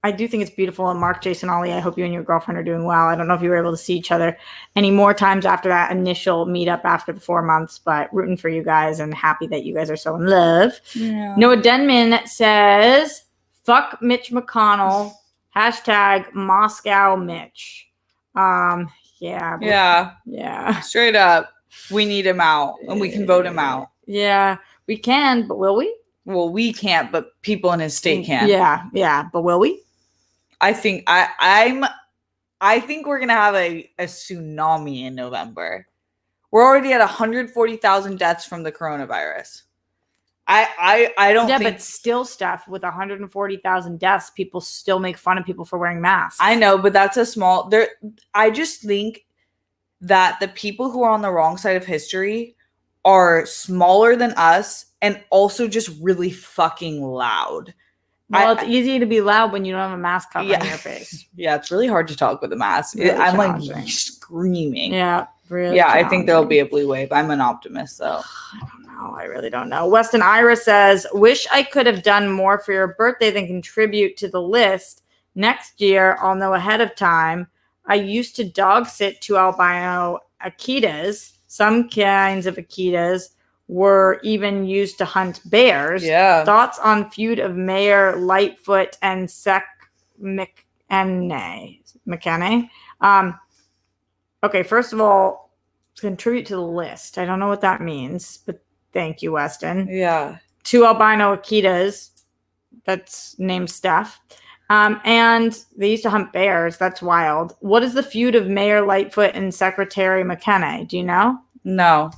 I do think it's beautiful. And Mark, Jason, Ollie, I hope you and your girlfriend are doing well. I don't know if you were able to see each other any more times after that initial meetup after the 4 months, but rooting for you guys and happy that you guys are so in love. Yeah. Noah Denman says, fuck Mitch McConnell. Hashtag Moscow Mitch. Yeah. Straight up. We need him out, and we can vote him out. Yeah, we can, but will we? Well, we can't, but people in his state can. Yeah, but will we? I think I think we're gonna have a tsunami in November. We're already at 140,000 deaths from the coronavirus. I don't think. But still, Steph, with 140,000 deaths, people still make fun of people for wearing masks. I know, but that's a small. I just think that the people who are on the wrong side of history are smaller than us and also just really fucking loud. Well, it's easy to be loud when you don't have a mask covering your face. Yeah, it's really hard to talk with a mask. Really I'm like screaming. Yeah, really. Yeah, I think there'll be a blue wave. I'm an optimist, though. I don't know. I really don't know. Weston Ira says, wish I could have done more for your birthday than contribute to the list. Next year, I'll know ahead of time. I used to dog sit 2 albino Akitas. Some kinds of Akitas were even used to hunt bears. Yeah. Thoughts on feud of Mayor Lightfoot and Sec McKenney? Okay, first of all, contribute to the list. I don't know what that means, but thank you, Weston. Yeah. 2 albino Akitas. That's named Steph. And they used to hunt bears. That's wild. What is the feud of Mayor Lightfoot and Secretary McKenney? Do you know? No.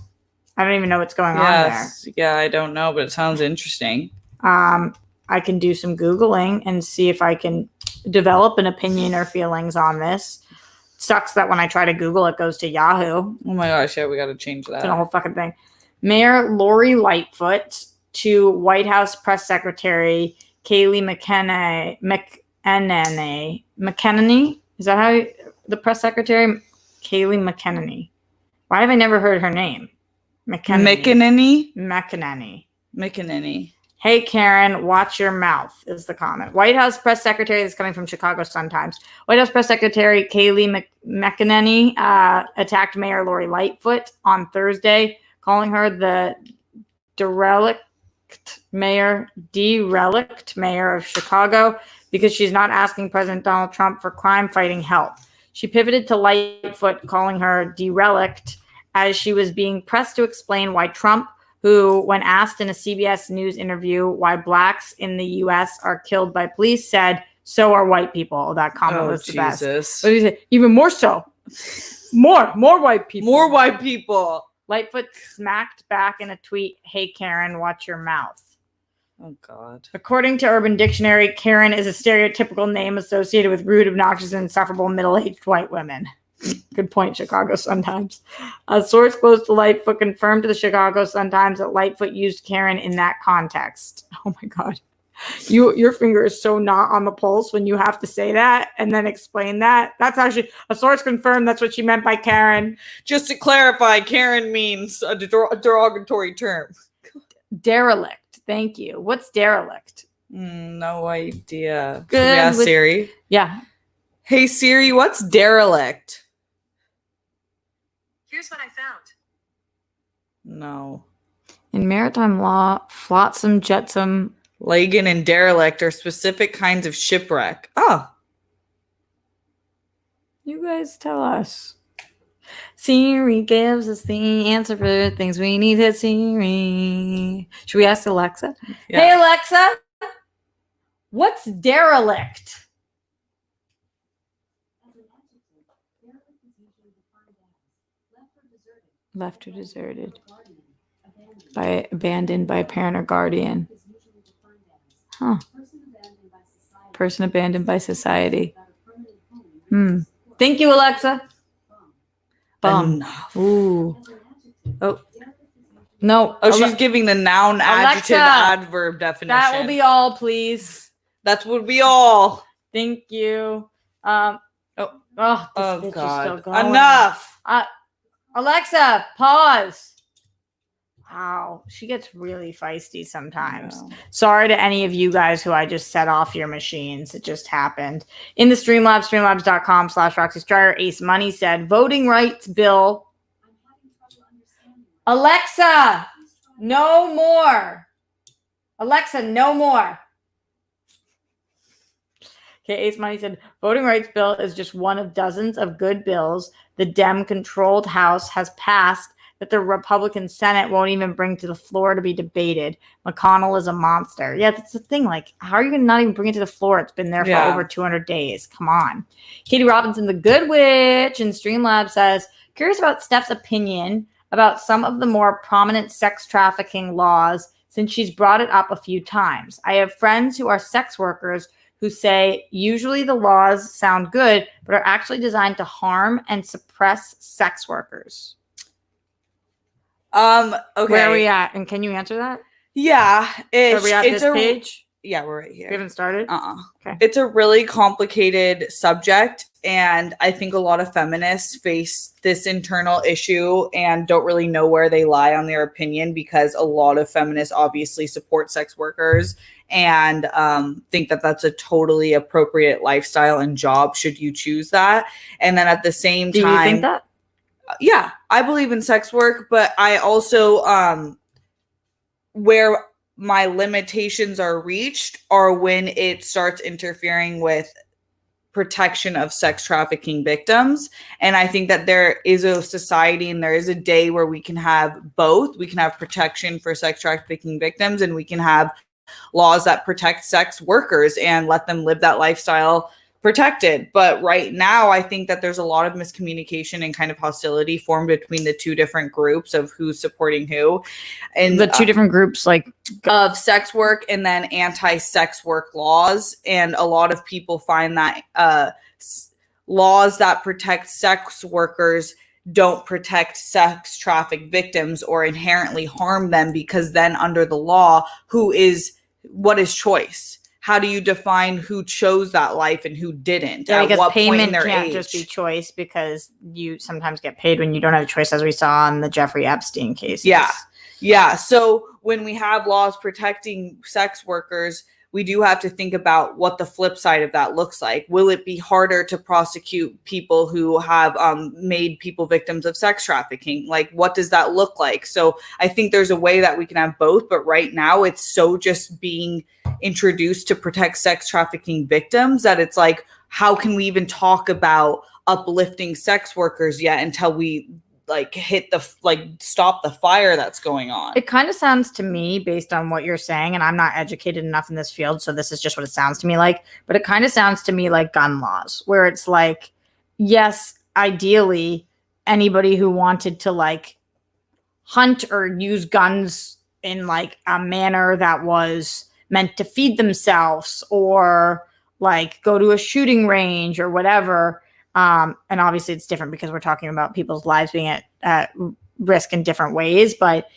I don't even know what's going on there. Yeah, I don't know, but it sounds interesting. I can do some Googling and see if I can develop an opinion or feelings on this. Sucks that when I try to Google, it goes to Yahoo. Oh my gosh, yeah, we got to change that. It's a whole fucking thing. Mayor Lori Lightfoot to White House Press Secretary Kayleigh McEnany. Is that how the press secretary? Kayleigh McEnany. Why have I never heard her name? McEnany. Hey, Karen, watch your mouth is the comment. White House Press Secretary, this is coming from Chicago Sun-Times. White House Press Secretary Kayleigh McEnany attacked Mayor Lori Lightfoot on Thursday, calling her the derelict mayor of Chicago because she's not asking President Donald Trump for crime-fighting help. She pivoted to Lightfoot, calling her derelict, as she was being pressed to explain why Trump, who, when asked in a CBS News interview why blacks in the U.S. are killed by police, said, so are white people. That comment was the best. But he said, even more so. More white people. More white people. Lightfoot smacked back in a tweet, hey, Karen, watch your mouth. Oh, God. According to Urban Dictionary, Karen is a stereotypical name associated with rude, obnoxious, and insufferable middle-aged white women. Good point, Chicago Sun-Times. A source close to Lightfoot confirmed to the Chicago Sun-Times that Lightfoot used Karen in that context. Oh my God. Your finger is so not on the pulse when you have to say that and then explain that. That's actually a source confirmed that's what she meant by Karen. Just to clarify, Karen means a derogatory term. Derelict. Thank you. What's derelict? No idea. Good Should we ask with- Siri? Yeah. Hey, Siri, what's derelict? Here's what I found. No. In maritime law, flotsam, jetsam. Lagan and derelict are specific kinds of shipwreck. Oh. You guys tell us. Siri gives us the answer for things we need at Siri. Should we ask Alexa? Yeah. Hey, Alexa, what's derelict? Left or deserted. Abandoned by a parent or guardian. Huh. Person abandoned by society. Thank you, Alexa. Bum. Enough. Ooh. Oh. No. Oh, she's giving the noun, adjective, Alexa, adverb definition. that will be all, please. That would be all. Thank you. Oh, this oh bitch is still God. going. Enough. Alexa, pause. Wow, she gets really feisty sometimes. Yeah. Sorry to any of you guys who I just set off your machines. It just happened. In the Streamlabs, streamlabs.com/Roxy Stryer, Ace Money said, voting rights bill. Alexa, no more. Alexa, no more. Okay, Ace Money said, voting rights bill is just one of dozens of good bills the Dem-controlled House has passed that the Republican Senate won't even bring to the floor to be debated. McConnell is a monster. Yeah, that's the thing. Like, how are you going to not even bring it to the floor? It's been there for over 200 days. Come on. Katie Robinson, the Good Witch in Streamlab says, curious about Steph's opinion about some of the more prominent sex trafficking laws since she's brought it up a few times. I have friends who are sex workers who say usually the laws sound good, but are actually designed to harm and suppress sex workers. Okay. Where are we at? And can you answer that? Yeah. Are we at this page? Yeah, we're right here. We haven't started? Okay. It's a really complicated subject, and I think a lot of feminists face this internal issue and don't really know where they lie on their opinion, because a lot of feminists obviously support sex workers and think that that's a totally appropriate lifestyle and job should you choose that. And then at the same time, do you think that? Yeah, I believe in sex work, but I also where my limitations are reached are when it starts interfering with protection of sex trafficking victims. And I think that there is a society and there is a day where we can have both. We can have protection for sex trafficking victims, and we can have laws that protect sex workers and let them live that lifestyle protected. But right now, I think that there's a lot of miscommunication and kind of hostility formed between the two different groups of who's supporting who. And the two different groups, like, of sex work and then anti-sex work laws. And a lot of people find that laws that protect sex workers don't protect sex trafficked victims or inherently harm them, because then under the law, what is choice? How do you define who chose that life and who didn't? Yeah, at because what payment point in their can't age? just be choice, because you sometimes get paid when you don't have a choice, as we saw in the Jeffrey Epstein case. Yeah. So when we have laws protecting sex workers, we do have to think about what the flip side of that looks like. Will it be harder to prosecute people who have made people victims of sex trafficking? Like, what does that look like? So I think there's a way that we can have both, but right now it's so just being introduced to protect sex trafficking victims that it's like, how can we even talk about uplifting sex workers yet until we stop the fire that's going on? It kind of sounds to me, based on what you're saying, and I'm not educated enough in this field, so this is just what it sounds to me like, but it kind of sounds to me like gun laws, where it's like, yes, ideally, anybody who wanted to like hunt or use guns in like a manner that was meant to feed themselves or like go to a shooting range or whatever. And obviously it's different because we're talking about people's lives being at risk in different ways. But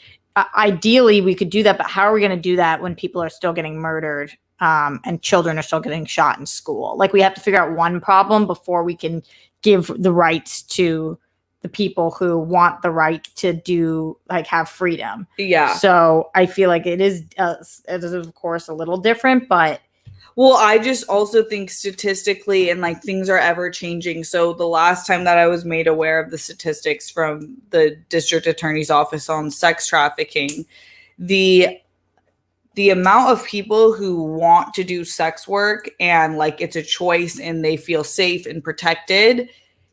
ideally we could do that. But how are we going to do that when people are still getting murdered and children are still getting shot in school? Like we have to figure out one problem before we can give the rights to the people who want the right to do like have freedom. Yeah. So I feel like it is of course a little different, but well, I just also think statistically and like things are ever changing. So the last time that I was made aware of the statistics from the district attorney's office on sex trafficking, the amount of people who want to do sex work and like it's a choice and they feel safe and protected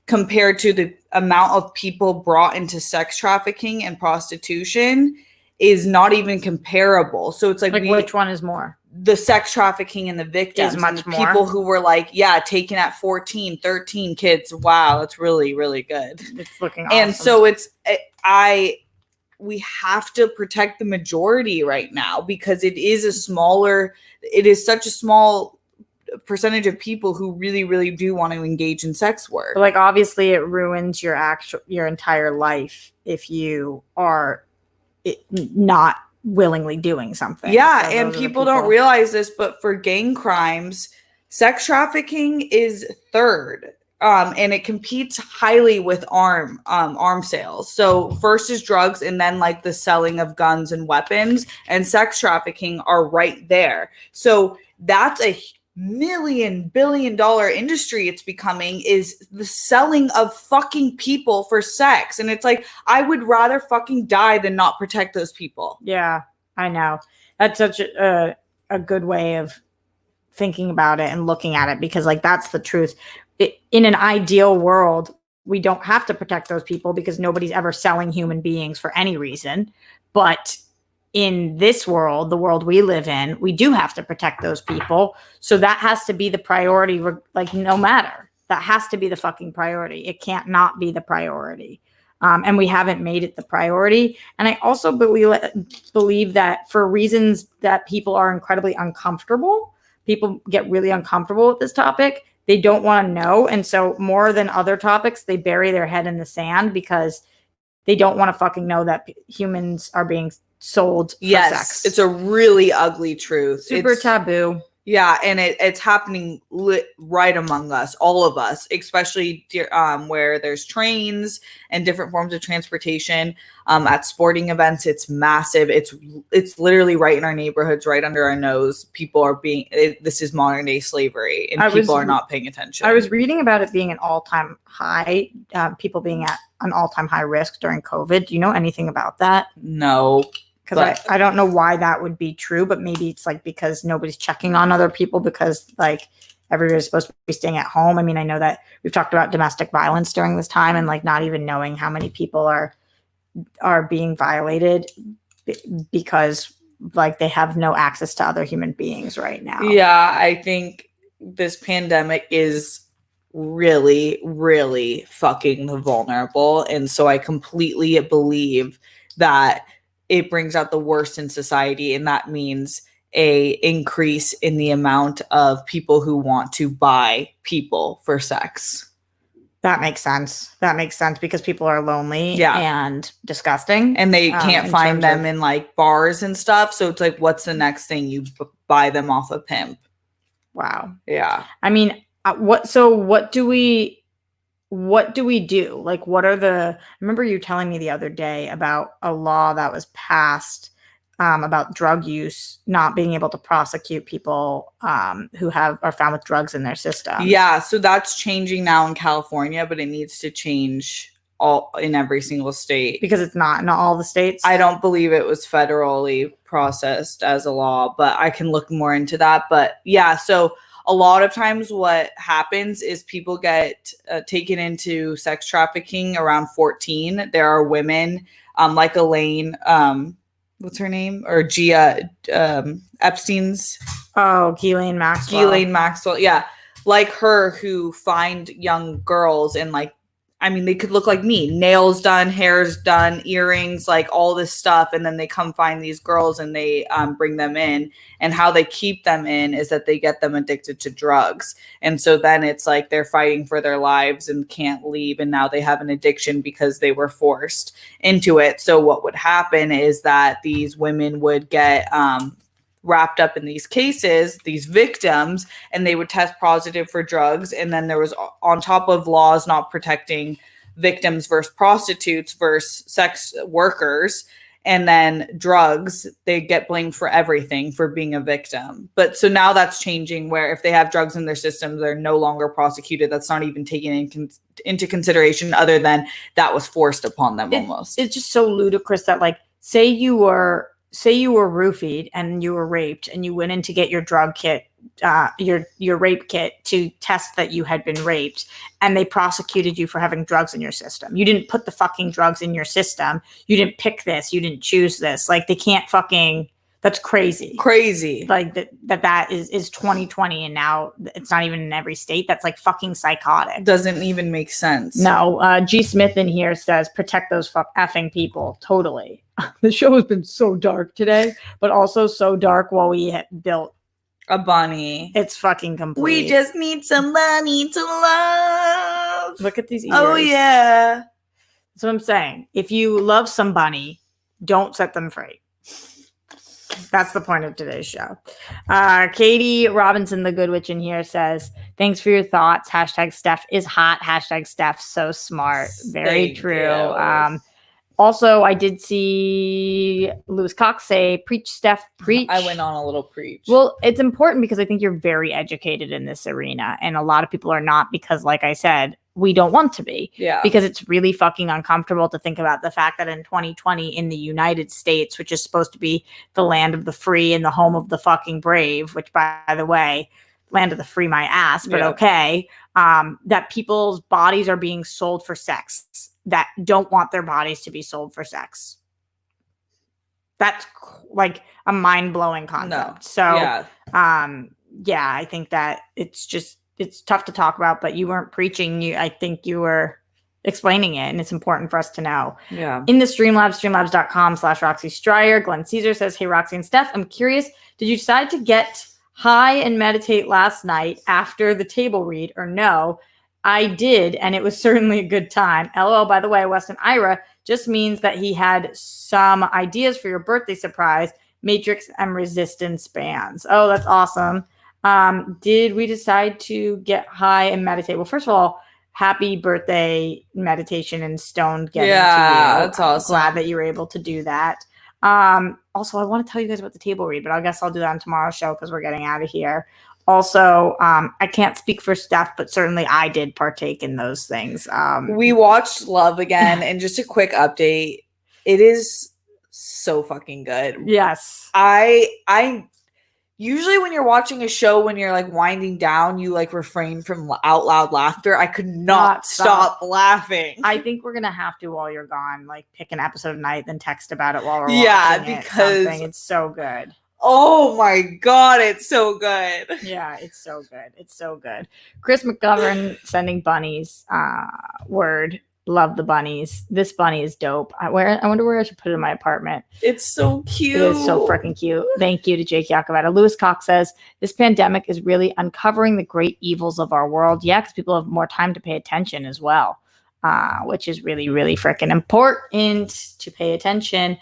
compared to the amount of people brought into sex trafficking and prostitution is not even comparable. So it's like which one is more? The sex trafficking and the victims is much and more. People who were like, yeah, taken at 14, 13 kids. Wow, that's really, really good. It's looking awesome. And so we have to protect the majority right now because it is such a small percentage of people who really, really do want to engage in sex work. But like obviously it ruins your entire life if you are not willingly doing something. Yeah, so and people don't realize this, but for gang crimes, sex trafficking is third. And it competes highly with arm sales. So first is drugs and then like the selling of guns and weapons, and sex trafficking are right there. So that's a multi-billion-dollar industry it's becoming, is the selling of fucking people for sex. And it's like, I would rather fucking die than not protect those people. Yeah, I know. That's such a good way of thinking about it and looking at it, because like that's the truth. In an ideal world, we don't have to protect those people because nobody's ever selling human beings for any reason. But in this world, the world we live in, we do have to protect those people. So that has to be the priority, like no matter. That has to be the fucking priority. It can't not be the priority. And we haven't made it the priority. And I also believe that for reasons that people are incredibly uncomfortable, people get really uncomfortable with this topic. They don't want to know. And so more than other topics, they bury their head in the sand because they don't want to fucking know that humans are being sold for sex. It's a really ugly truth. Super taboo. Yeah, and it's happening right among us, all of us, especially where there's trains and different forms of transportation. At sporting events, it's massive. It's literally right in our neighborhoods, right under our nose. People are this is modern day slavery, and people are not paying attention. I was reading about it being an all-time high, people being at an all-time high risk during COVID. Do you know anything about that? No. Because I don't know why that would be true, but maybe it's like because nobody's checking on other people because like everybody's supposed to be staying at home. I mean, I know that we've talked about domestic violence during this time and like not even knowing how many people are being violated because like they have no access to other human beings right now. Yeah, I think this pandemic is really, really fucking vulnerable. And so I completely believe that it brings out the worst in society, and that means a increase in the amount of people who want to buy people for sex. That makes sense. That makes sense because people are lonely and disgusting. And they can't find them in like bars and stuff. So it's like, what's the next thing? You buy them off a pimp. Wow. Yeah. I mean, what do we do? Like, I remember you telling me the other day about a law that was passed about drug use, not being able to prosecute people who are found with drugs in their system. Yeah. So that's changing now in California, but it needs to change in every single state. Because it's not in all the states? I don't believe it was federally processed as a law, but I can look more into that. But yeah, so a lot of times what happens is people get taken into sex trafficking around 14. There are women like Elaine, what's her name? Or Gia Epstein's. Oh, Ghislaine Maxwell. Ghislaine Maxwell, yeah. Like her, who find young girls and like, I mean, they could look like me, nails done, hair's done, earrings, like all this stuff. And then they come find these girls and they bring them in. And how they keep them in is that they get them addicted to drugs. And so then it's like they're fighting for their lives and can't leave. And now they have an addiction because they were forced into it. So what would happen is that these women would get wrapped up in these cases, these victims, and they would test positive for drugs. And then there was, on top of laws not protecting victims versus prostitutes versus sex workers, and then drugs, they get blamed for everything for being a victim. But so now that's changing, where if they have drugs in their system, they're no longer prosecuted. That's not even taken into consideration, other than that was forced upon them almost. It's just so ludicrous that, like, say you were roofied and you were raped and you went in to get your drug kit, your rape kit to test that you had been raped, and they prosecuted you for having drugs in your system. You didn't put the fucking drugs in your system. You didn't pick this. You didn't choose this. Like, they can't fucking, that's crazy. Crazy. Like that is 2020 and now it's not even in every state. That's like fucking psychotic. Doesn't even make sense. No, G Smith in here says protect those effing people. Totally. The show has been so dark today, but also so dark while we built a bunny. It's fucking complete. We just need somebody to love. Look at these ears. Oh yeah. That's what I'm saying. If you love somebody, don't set them free. That's the point of today's show. Katie Robinson, the Good Witch in here says, thanks for your thoughts. Hashtag Steph is hot. Hashtag Steph so smart. Very Thank true. you. Also, I did see Lewis Cox say, preach, Steph, preach. I went on a little preach. Well, it's important because I think you're very educated in this arena. And a lot of people are not because, like I said, we don't want to be. Yeah. Because it's really fucking uncomfortable to think about the fact that in 2020 in the United States, which is supposed to be the land of the free and the home of the fucking brave, which, by the way, land of the free my ass, but okay, that people's bodies are being sold for sex that don't want their bodies to be sold for sex. That's like a mind-blowing concept. No. So, I think that it's tough to talk about, but you weren't preaching. I think you were explaining it, and it's important for us to know. Yeah. In the Streamlabs, streamlabs.com/Roxy Stryer. Glenn Caesar says, hey, Roxy and Steph, I'm curious, did you decide to get high and meditate last night after the table read or no? I did, and it was certainly a good time. LOL, by the way, Weston Ira just means that he had some ideas for your birthday surprise, Matrix and Resistance bands. Oh, that's awesome. Did we decide to get high and meditate? Well, first of all, happy birthday meditation and stoned getting to you. That's awesome. I'm glad that you were able to do that. Also, I want to tell you guys about the table read, but I guess I'll do that on tomorrow's show because we're getting out of here. Also, I can't speak for Steph, but certainly I did partake in those things. We watched Love again, and just a quick update. It is so fucking good. Yes. I usually when you're watching a show, when you're like winding down, you like refrain from out loud laughter. I could not stop laughing. I think we're gonna have to, while you're gone, like pick an episode a night, then text about it while we're watching because it's so good. Oh my God, it's so good. Yeah, it's so good. It's so good. Chris McGovern sending bunnies. Word. Love the bunnies. This bunny is dope. I wonder where I should put it in my apartment. It's so cute. It is so freaking cute. Thank you to Jake Yakavetta. Lewis Cox says, this pandemic is really uncovering the great evils of our world. Yeah, because people have more time to pay attention as well, which is really, really freaking important to pay attention.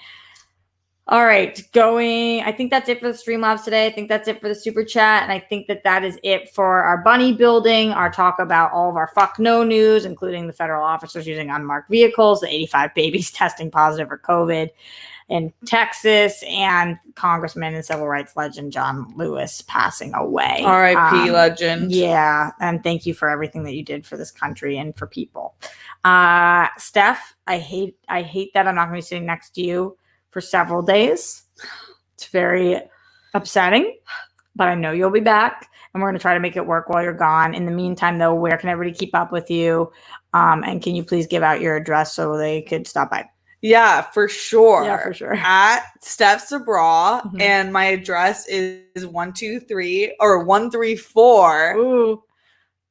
All right, I think that's it for the Streamlabs today. I think that's it for the Super Chat. And I think that is it for our bunny building, our talk about all of our fuck no news, including the federal officers using unmarked vehicles, the 85 babies testing positive for COVID in Texas, and Congressman and civil rights legend John Lewis passing away. R.I.P. legend. Yeah, and thank you for everything that you did for this country and for people. Steph, I hate that I'm not going to be sitting next to you for several days. It's very upsetting, but I know you'll be back, and we're going to try to make it work while you're gone. In the meantime, though, where can everybody keep up with you? And can you please give out your address so they could stop by? Yeah, for sure. Yeah, for sure. At Steph Sabraw, and my address is 134. Ooh.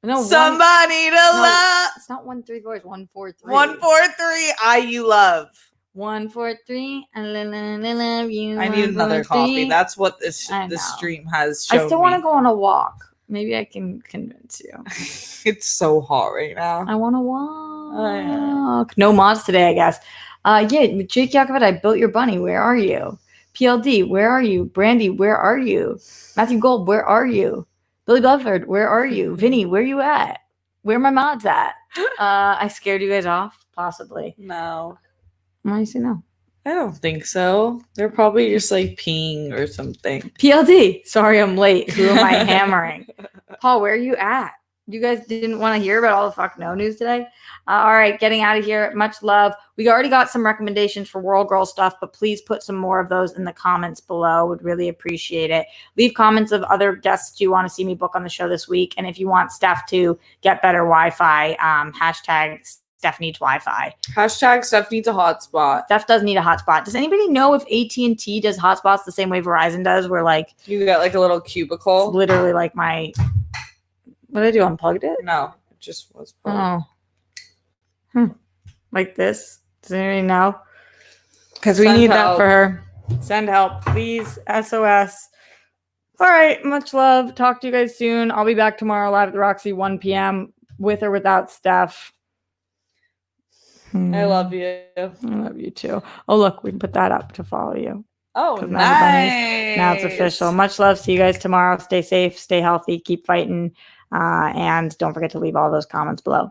No, Somebody to love. It's not 134. It's 143. 143. IU love. 143. I love you. I need another 143. coffee. That's what this I know. stream has shown I still want to me. go on a walk. Maybe I can convince you. It's so hot right now. I want to walk. Oh, No mods today, I guess. Yeah, Jake Yakovic, I built your bunny. Where are you? PLD, where are you? Brandy, where are you? Matthew Gold, where are you? Billy Bedford, where are you? Vinny, where you at? Where are my mods at? I scared you guys off? Possibly. No. Why do you say no? I don't think so. They're probably just like peeing or something. PLD, sorry I'm late. Who am I hammering? Paul, where are you at? You guys didn't want to hear about all the fuck no news today? All right, getting out of here. Much love. We already got some recommendations for World Girl stuff, but please put some more of those in the comments below. Would really appreciate it. Leave comments of other guests you want to see me book on the show this week. And if you want Steph to get better Wi-Fi, hashtag Steph needs Wi-Fi. Hashtag Steph needs a hotspot. Steph does need a hotspot. Does anybody know if AT&T does hotspots the same way Verizon does? Where like You got like a little cubicle? it's literally like my... What did I do? Unplugged it? No, it just was. Oh. Like this? Does anybody know? Because we Send need that help. for her. Send help, please. SOS. All right. Much love. Talk to you guys soon. I'll be back tomorrow live at the Roxy, 1 p.m. with or without Steph. I love you. I love you too. Oh, look, we can put that up to follow you. Oh, 'Cause nice. Now it's official. Much love. See you guys tomorrow. Stay safe. Stay healthy. Keep fighting. And don't forget to leave all those comments below.